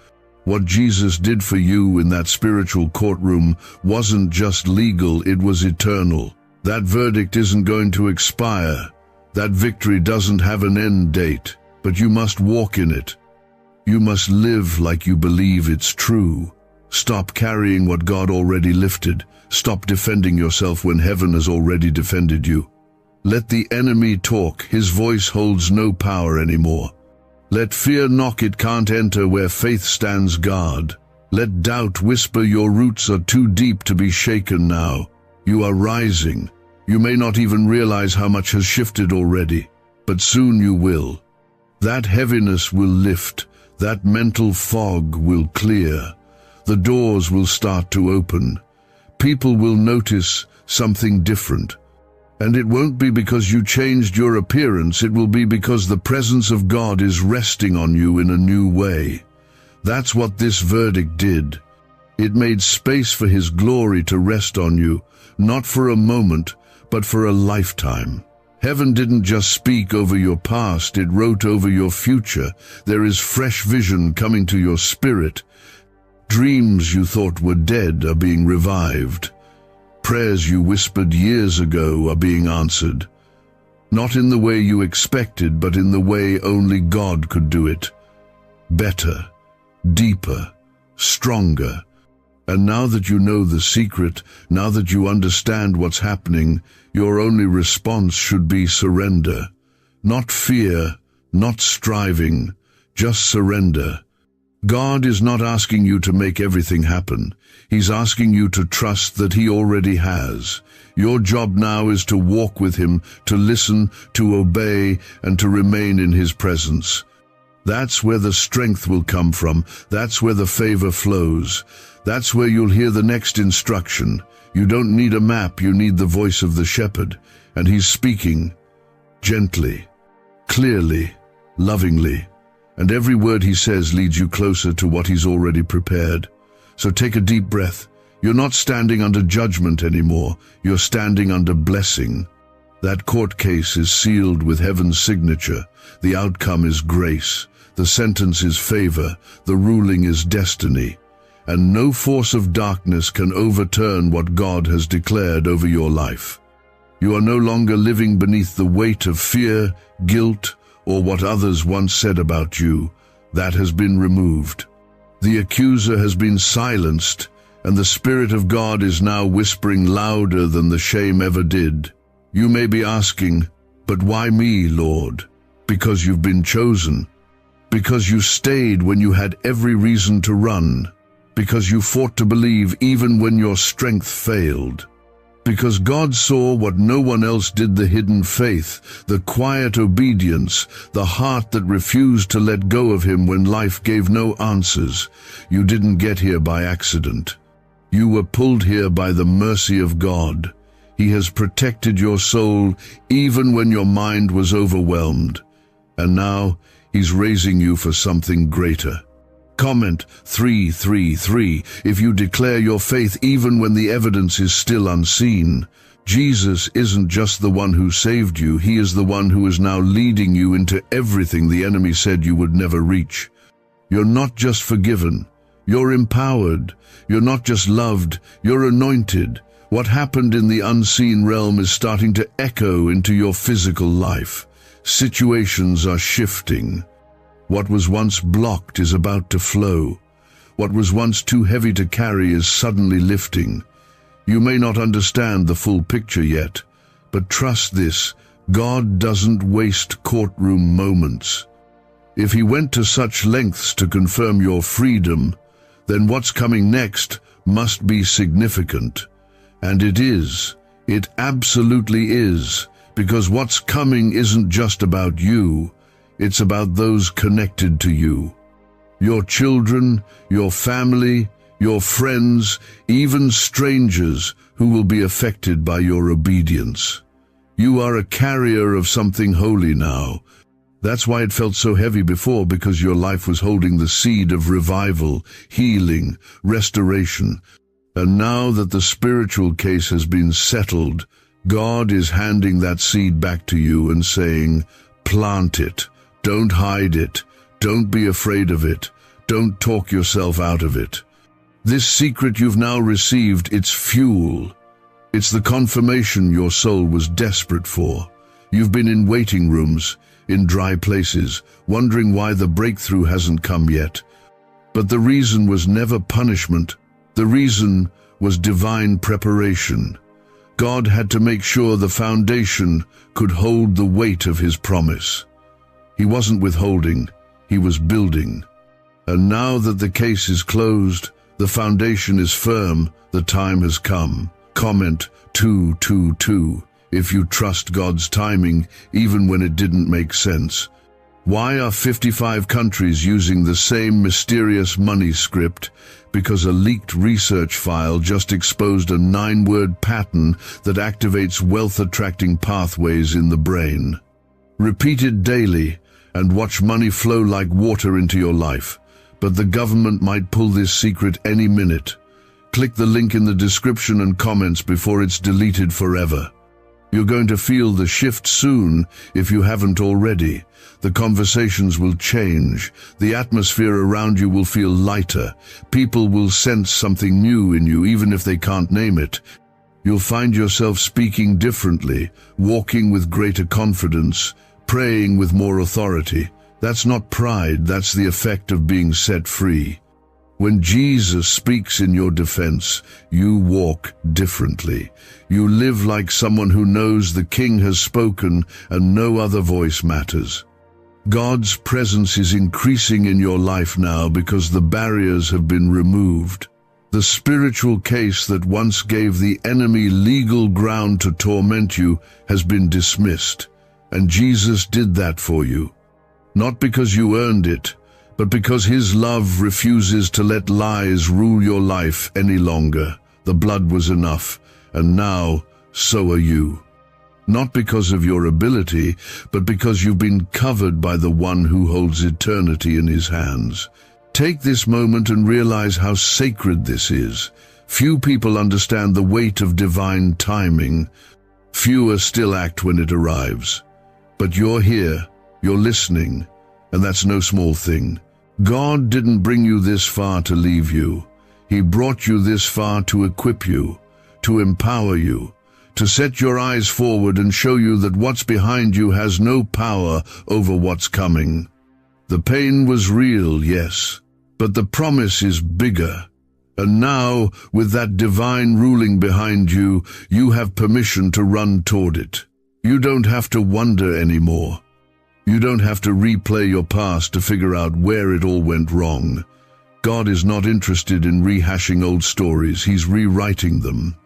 What Jesus did for you in that spiritual courtroom wasn't just legal, it was eternal. That verdict isn't going to expire. That victory doesn't have an end date, but you must walk in it. You must live like you believe it's true. Stop carrying what God already lifted. Stop defending yourself when heaven has already defended you. Let the enemy talk. His voice holds no power anymore. Let fear knock, it can't enter where faith stands guard. Let doubt whisper, your roots are too deep to be shaken now. You are rising. You may not even realize how much has shifted already, but soon you will. That heaviness will lift. That mental fog will clear. The doors will start to open. People will notice something different. And it won't be because you changed your appearance, it will be because the presence of God is resting on you in a new way. That's what this verdict did. It made space for His glory to rest on you, not for a moment, but for a lifetime. Heaven didn't just speak over your past, it wrote over your future. There is fresh vision coming to your spirit. Dreams you thought were dead are being revived. Prayers you whispered years ago are being answered. Not in the way you expected, but in the way only God could do it. Better, deeper, stronger. And now that you know the secret, now that you understand what's happening, your only response should be surrender. Not fear, not striving, just surrender. God is not asking you to make everything happen. He's asking you to trust that He already has. Your job now is to walk with Him, to listen, to obey, and to remain in His presence. That's where the strength will come from. That's where the favor flows. That's where you'll hear the next instruction. You don't need a map, you need the voice of the shepherd. And He's speaking gently, clearly, lovingly. And every word He says leads you closer to what He's already prepared. So take a deep breath. You're not standing under judgment anymore. You're standing under blessing. That court case is sealed with heaven's signature. The outcome is grace. The sentence is favor. The ruling is destiny. And no force of darkness can overturn what God has declared over your life. You are no longer living beneath the weight of fear, guilt, or what others once said about you. That has been removed. The accuser has been silenced, and the Spirit of God is now whispering louder than the shame ever did. You may be asking, but why me, Lord? Because you've been chosen. Because you stayed when you had every reason to run. Because you fought to believe even when your strength failed. Because God saw what no one else did, the hidden faith, the quiet obedience, the heart that refused to let go of Him when life gave no answers. You didn't get here by accident. You were pulled here by the mercy of God. He has protected your soul even when your mind was overwhelmed. And now He's raising you for something greater. Comment 333 if you declare your faith even when the evidence is still unseen. Jesus isn't just the one who saved you. He is the one who is now leading you into everything the enemy said you would never reach. You're not just forgiven. You're empowered. You're not just loved. You're anointed. What happened in the unseen realm is starting to echo into your physical life. Situations are shifting. What was once blocked is about to flow. What was once too heavy to carry is suddenly lifting. You may not understand the full picture yet, but trust this: God doesn't waste courtroom moments. If He went to such lengths to confirm your freedom, then what's coming next must be significant. And it is. It absolutely is. Because what's coming isn't just about you. It's about those connected to you. Your children, your family, your friends, even strangers who will be affected by your obedience. You are a carrier of something holy now. That's why it felt so heavy before, because your life was holding the seed of revival, healing, restoration. And now that the spiritual case has been settled, God is handing that seed back to you and saying, plant it. Don't hide it. Don't be afraid of it. Don't talk yourself out of it. This secret you've now received, it's fuel. It's the confirmation your soul was desperate for. You've been in waiting rooms, in dry places, wondering why the breakthrough hasn't come yet. But the reason was never punishment. The reason was divine preparation. God had to make sure the foundation could hold the weight of His promise. He wasn't withholding, He was building. And now that the case is closed, the foundation is firm, the time has come. Comment 222 if you trust God's timing, even when it didn't make sense. Why are 55 countries using the same mysterious money script? Because a leaked research file just exposed a 9-word pattern that activates wealth-attracting pathways in the brain. Repeat it daily, and watch money flow like water into your life. But the government might pull this secret any minute. Click the link in the description and comments before it's deleted forever. You're going to feel the shift soon if you haven't already. The conversations will change. The atmosphere around you will feel lighter. People will sense something new in you, even if they can't name it. You'll find yourself speaking differently, walking with greater confidence, praying with more authority. That's not pride, that's the effect of being set free. When Jesus speaks in your defense, you walk differently. You live like someone who knows the King has spoken and no other voice matters. God's presence is increasing in your life now because the barriers have been removed. The spiritual case that once gave the enemy legal ground to torment you has been dismissed. And Jesus did that for you. Not because you earned it, but because His love refuses to let lies rule your life any longer. The blood was enough, and now so are you. Not because of your ability, but because you've been covered by the one who holds eternity in His hands. Take this moment and realize how sacred this is. Few people understand the weight of divine timing. Fewer still act when it arrives. But you're here, you're listening, and that's no small thing. God didn't bring you this far to leave you. He brought you this far to equip you, to empower you, to set your eyes forward and show you that what's behind you has no power over what's coming. The pain was real, yes, but the promise is bigger. And now, with that divine ruling behind you, you have permission to run toward it. You don't have to wonder anymore. You don't have to replay your past to figure out where it all went wrong. God is not interested in rehashing old stories, He's rewriting them.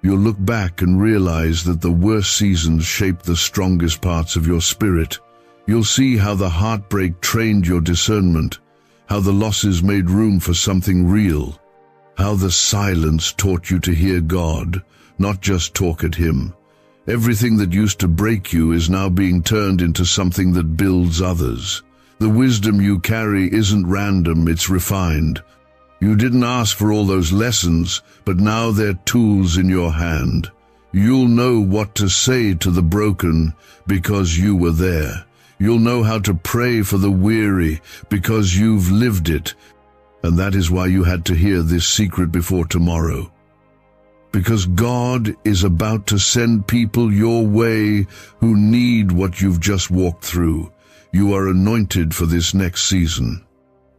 You'll look back and realize that the worst seasons shaped the strongest parts of your spirit. You'll see how the heartbreak trained your discernment, how the losses made room for something real, how the silence taught you to hear God, not just talk at Him. Everything that used to break you is now being turned into something that builds others. The wisdom you carry isn't random, it's refined. You didn't ask for all those lessons, but now they're tools in your hand. You'll know what to say to the broken because you were there. You'll know how to pray for the weary because you've lived it. And that is why you had to hear this secret before tomorrow. Because God is about to send people your way who need what you've just walked through. You are anointed for this next season.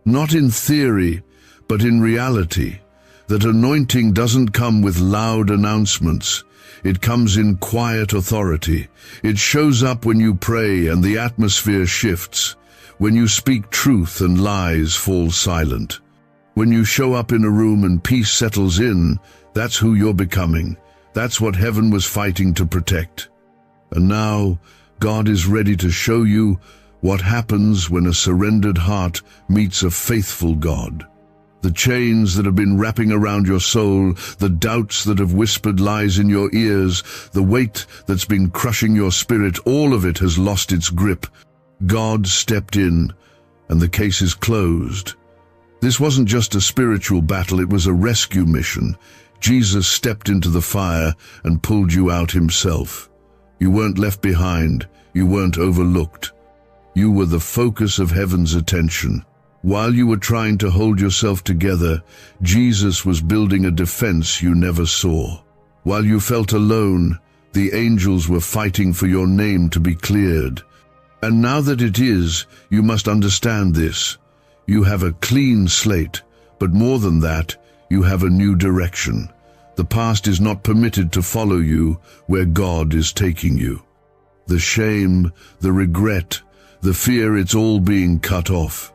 Not in theory, but in reality. That anointing doesn't come with loud announcements. It comes in quiet authority. It shows up when you pray and the atmosphere shifts. When you speak truth and lies fall silent. When you show up in a room and peace settles in, that's who you're becoming. That's what heaven was fighting to protect. And now, God is ready to show you what happens when a surrendered heart meets a faithful God. The chains that have been wrapping around your soul, the doubts that have whispered lies in your ears, the weight that's been crushing your spirit, all of it has lost its grip. God stepped in, and the case is closed. This wasn't just a spiritual battle, it was a rescue mission. Jesus stepped into the fire and pulled you out Himself. You weren't left behind, you weren't overlooked. You were the focus of heaven's attention. While you were trying to hold yourself together, Jesus was building a defense you never saw. While you felt alone, the angels were fighting for your name to be cleared. And now that it is, you must understand this. You have a clean slate, but more than that, you have a new direction. The past is not permitted to follow you where God is taking you. The shame, the regret, the fear, it's all being cut off.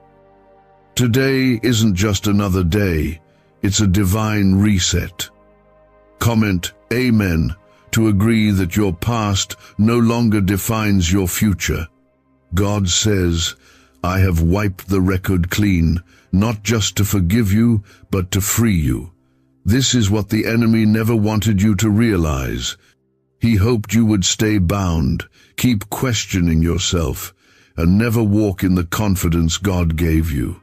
Today isn't just another day, it's a divine reset. Comment Amen to agree that your past no longer defines your future. God says, I have wiped the record clean, not just to forgive you, but to free you. This is what the enemy never wanted you to realize. He hoped you would stay bound, keep questioning yourself, and never walk in the confidence God gave you.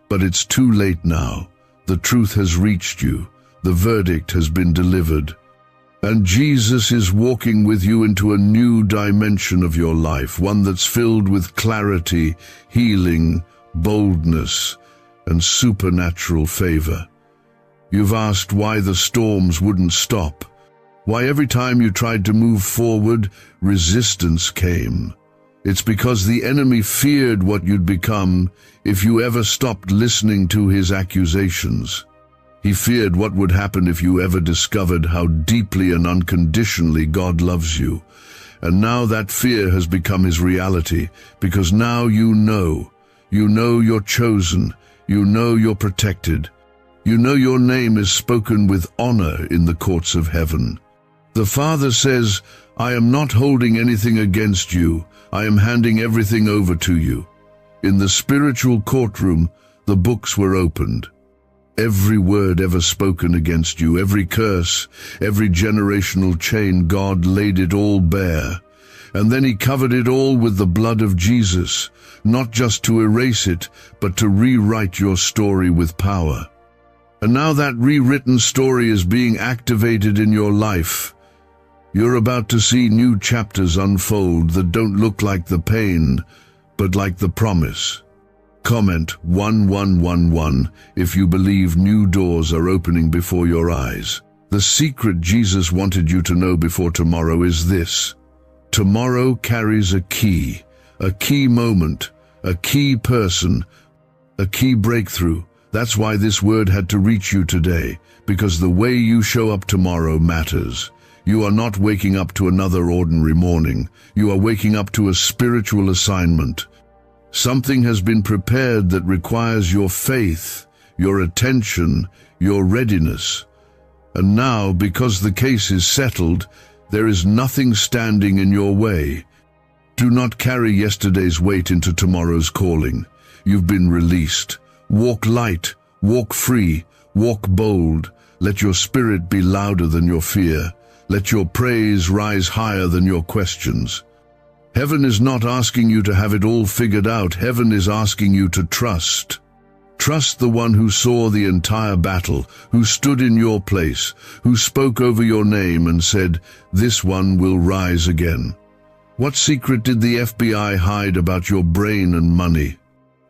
But it's too late now. The truth has reached you. The verdict has been delivered. And Jesus is walking with you into a new dimension of your life, one that's filled with clarity, healing, boldness, and supernatural favor. You've asked why the storms wouldn't stop, why every time you tried to move forward, resistance came. It's because the enemy feared what you'd become if you ever stopped listening to his accusations. He feared what would happen if you ever discovered how deeply and unconditionally God loves you. And now that fear has become his reality, because now you know you're chosen, you know you're protected, you know your name is spoken with honor in the courts of heaven. The Father says, I am not holding anything against you, I am handing everything over to you. In the spiritual courtroom, the books were opened. Every word ever spoken against you, every curse, every generational chain, God laid it all bare. And then he covered it all with the blood of Jesus, not just to erase it, but to rewrite your story with power. And now that rewritten story is being activated in your life. You're about to see new chapters unfold that don't look like the pain, but like the promise. Comment 1111 if you believe new doors are opening before your eyes. The secret Jesus wanted you to know before tomorrow is this: tomorrow carries a key moment, a key person, a key breakthrough. That's why this word had to reach you today, because the way you show up tomorrow matters. You are not waking up to another ordinary morning. You are waking up to a spiritual assignment. Something has been prepared that requires your faith, your attention, your readiness. And now, because the case is settled, there is nothing standing in your way. Do not carry yesterday's weight into tomorrow's calling. You've been released. Walk light, walk free, walk bold. Let your spirit be louder than your fear. Let your praise rise higher than your questions. Heaven is not asking you to have it all figured out. Heaven is asking you to trust. Trust the one who saw the entire battle, who stood in your place, who spoke over your name and said, "This one will rise again." What secret did the FBI hide about your brain and money?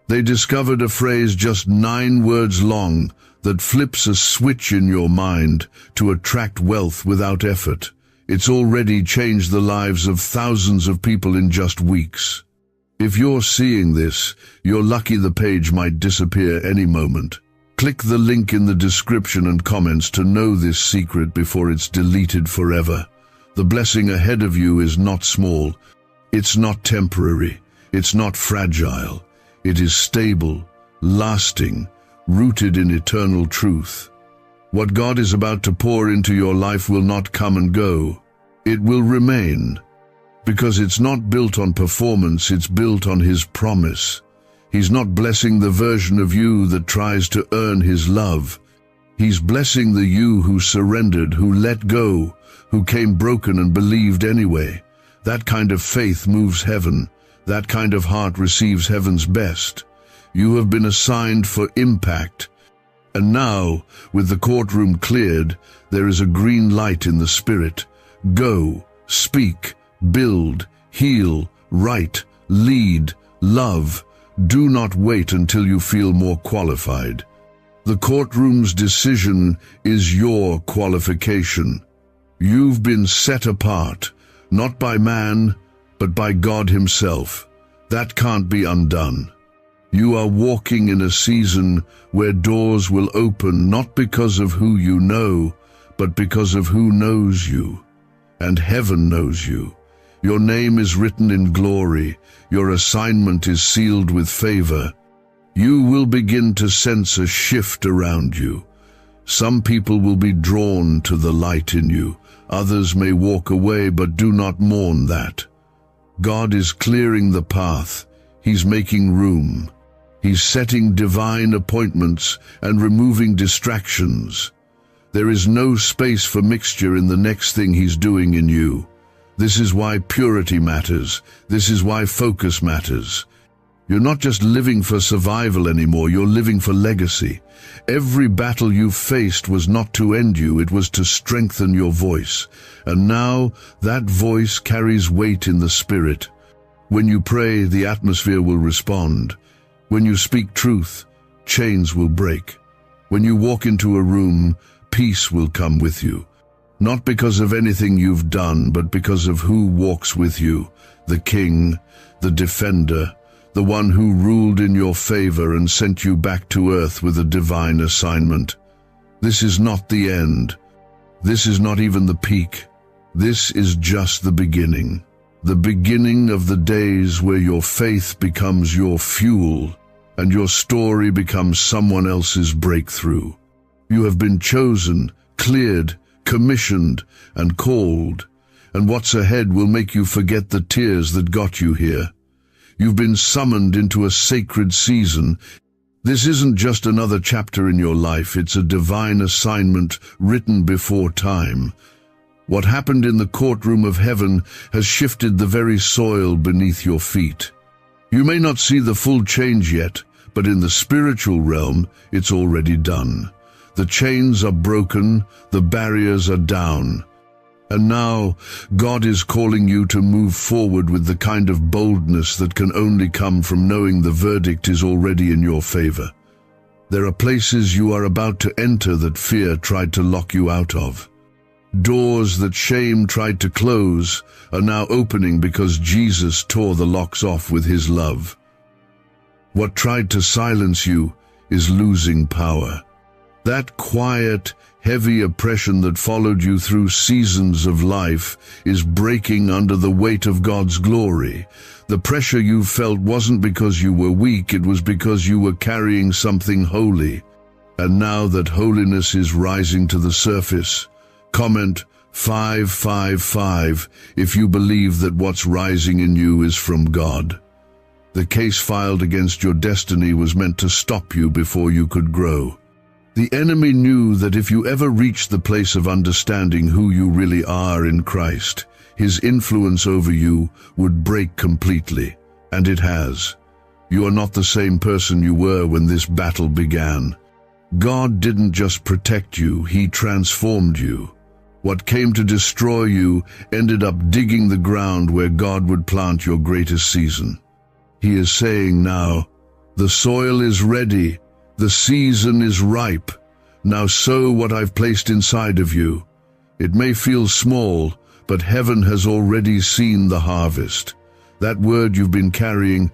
They discovered a phrase just 9 words long that flips a switch in your mind to attract wealth without effort. It's already changed the lives of thousands of people in just weeks. If you're seeing this, you're lucky. The page might disappear any moment. Click the link in the description and comments to know this secret before it's deleted forever. The blessing ahead of you is not small. It's not temporary. It's not fragile. It is stable, lasting, rooted in eternal truth. What God is about to pour into your life will not come and go. It will remain. Because it's not built on performance, it's built on His promise. He's not blessing the version of you that tries to earn His love. He's blessing the you who surrendered, who let go, who came broken and believed anyway. That kind of faith moves heaven. That kind of heart receives heaven's best. You have been assigned for impact. And now, with the courtroom cleared, there is a green light in the Spirit. Go, speak, build, heal, write, lead, love. Do not wait until you feel more qualified. The courtroom's decision is your qualification. You've been set apart, not by man, but by God Himself. That can't be undone. You are walking in a season where doors will open not because of who you know, but because of who knows you. And heaven knows you. Your name is written in glory. Your assignment is sealed with favor. You will begin to sense a shift around you. Some people will be drawn to the light in you. Others may walk away, but do not mourn that. God is clearing the path. He's making room. He's setting divine appointments and removing distractions. There is no space for mixture in the next thing He's doing in you. This is why purity matters. This is why focus matters. You're not just living for survival anymore, you're living for legacy. Every battle you faced was not to end you, it was to strengthen your voice. And now that voice carries weight in the Spirit. When you pray, the atmosphere will respond. When you speak truth, chains will break. When you walk into a room, peace will come with you. Not because of anything you've done, but because of who walks with you, the King, the Defender, the one who ruled in your favor and sent you back to earth with a divine assignment. This is not the end. This is not even the peak. This is just the beginning of the days where your faith becomes your fuel and your story becomes someone else's breakthrough. You have been chosen, cleared, commissioned, and called, and what's ahead will make you forget the tears that got you here. You've been summoned into a sacred season. This isn't just another chapter in your life, it's a divine assignment written before time. What happened in the courtroom of heaven has shifted the very soil beneath your feet. You may not see the full change yet, but in the spiritual realm, it's already done. The chains are broken, the barriers are down. And now, God is calling you to move forward with the kind of boldness that can only come from knowing the verdict is already in your favor. There are places you are about to enter that fear tried to lock you out of. Doors that shame tried to close are now opening because Jesus tore the locks off with his love. What tried to silence you is losing power. That quiet, heavy oppression that followed you through seasons of life is breaking under the weight of God's glory. The pressure you felt wasn't because you were weak, it was because you were carrying something holy. And now that holiness is rising to the surface, comment 555 if you believe that what's rising in you is from God. The case filed against your destiny was meant to stop you before you could grow. The enemy knew that if you ever reached the place of understanding who you really are in Christ, his influence over you would break completely, and it has. You are not the same person you were when this battle began. God didn't just protect you, he transformed you. What came to destroy you ended up digging the ground where God would plant your greatest season. He is saying now, the soil is ready. The season is ripe. Now sow what I've placed inside of you. It may feel small, but heaven has already seen the harvest. That word you've been carrying,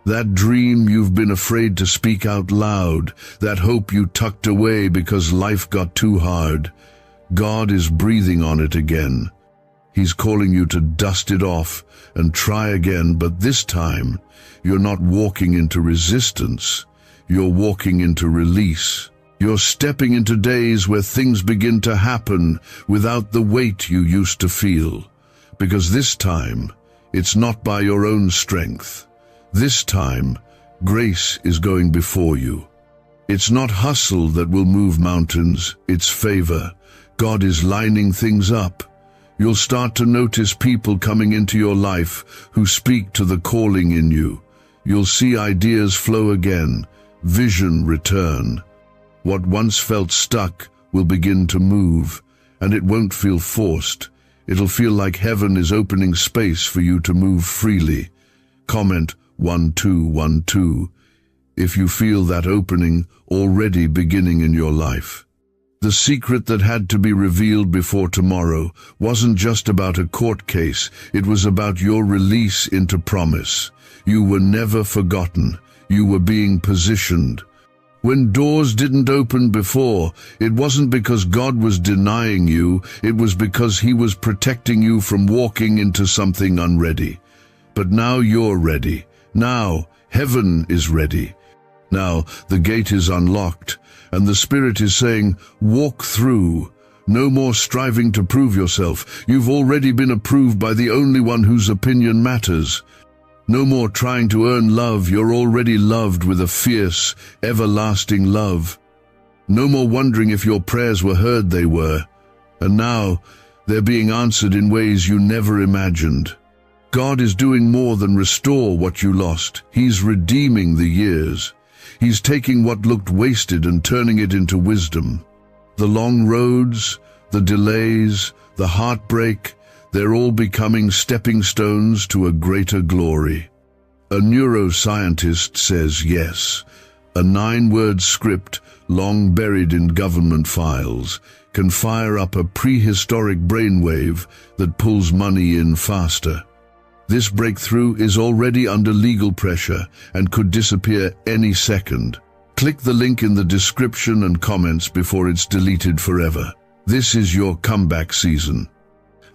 that dream you've been afraid to speak out loud, that hope you tucked away because life got too hard, God is breathing on it again. He's calling you to dust it off and try again, but this time, you're not walking into resistance. You're walking into release. You're stepping into days where things begin to happen without the weight you used to feel. Because this time, it's not by your own strength. This time, grace is going before you. It's not hustle that will move mountains, it's favor. God is lining things up. You'll start to notice people coming into your life who speak to the calling in you. You'll see ideas flow again. Vision return. What once felt stuck will begin to move, and it won't feel forced. It'll feel like heaven is opening space for you to move freely. Comment 1212 if you feel that opening already beginning in your life. The secret that had to be revealed before tomorrow wasn't just about a court case, it was about your release into promise. You were never forgotten. You were being positioned. When doors didn't open before, it wasn't because God was denying you, it was because he was protecting you from walking into something unready. But now you're ready. Now heaven is ready. Now the gate is unlocked, and the Spirit is saying, walk through. No more striving to prove yourself. You've already been approved by the only one whose opinion matters. No more trying to earn love, you're already loved with a fierce, everlasting love. No more wondering if your prayers were heard, they were. And now, they're being answered in ways you never imagined. God is doing more than restore what you lost. He's redeeming the years. He's taking what looked wasted and turning it into wisdom. The long roads, the delays, the heartbreak, they're all becoming stepping stones to a greater glory. A neuroscientist says yes. A 9-word script, long buried in government files, can fire up a prehistoric brainwave that pulls money in faster. This breakthrough is already under legal pressure and could disappear any second. Click the link in the description and comments before it's deleted forever. This is your comeback season.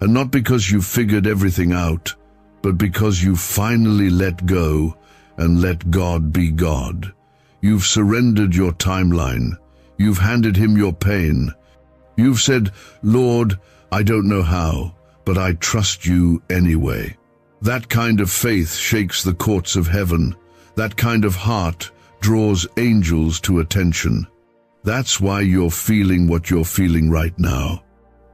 And not because you've figured everything out, but because you've finally let go and let God be God. You've surrendered your timeline. You've handed him your pain. You've said, Lord, I don't know how, but I trust you anyway. That kind of faith shakes the courts of heaven. That kind of heart draws angels to attention. That's why you're feeling what you're feeling right now.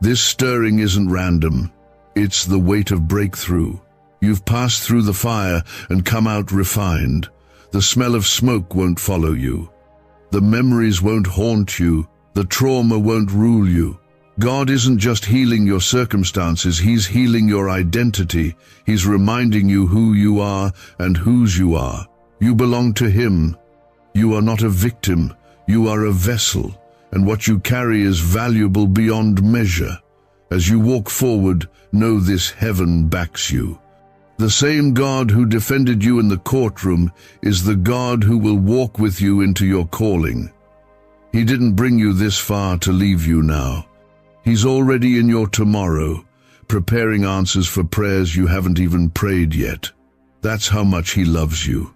This stirring isn't random. It's the weight of breakthrough. You've passed through the fire and come out refined. The smell of smoke won't follow you. The memories won't haunt you. The trauma won't rule you. God isn't just healing your circumstances, He's healing your identity. He's reminding you who you are and whose you are. You belong to Him. You are not a victim, you are a vessel, and what you carry is valuable beyond measure. As you walk forward, know this: heaven backs you. The same God who defended you in the courtroom is the God who will walk with you into your calling. He didn't bring you this far to leave you now. He's already in your tomorrow, preparing answers for prayers you haven't even prayed yet. That's how much He loves you.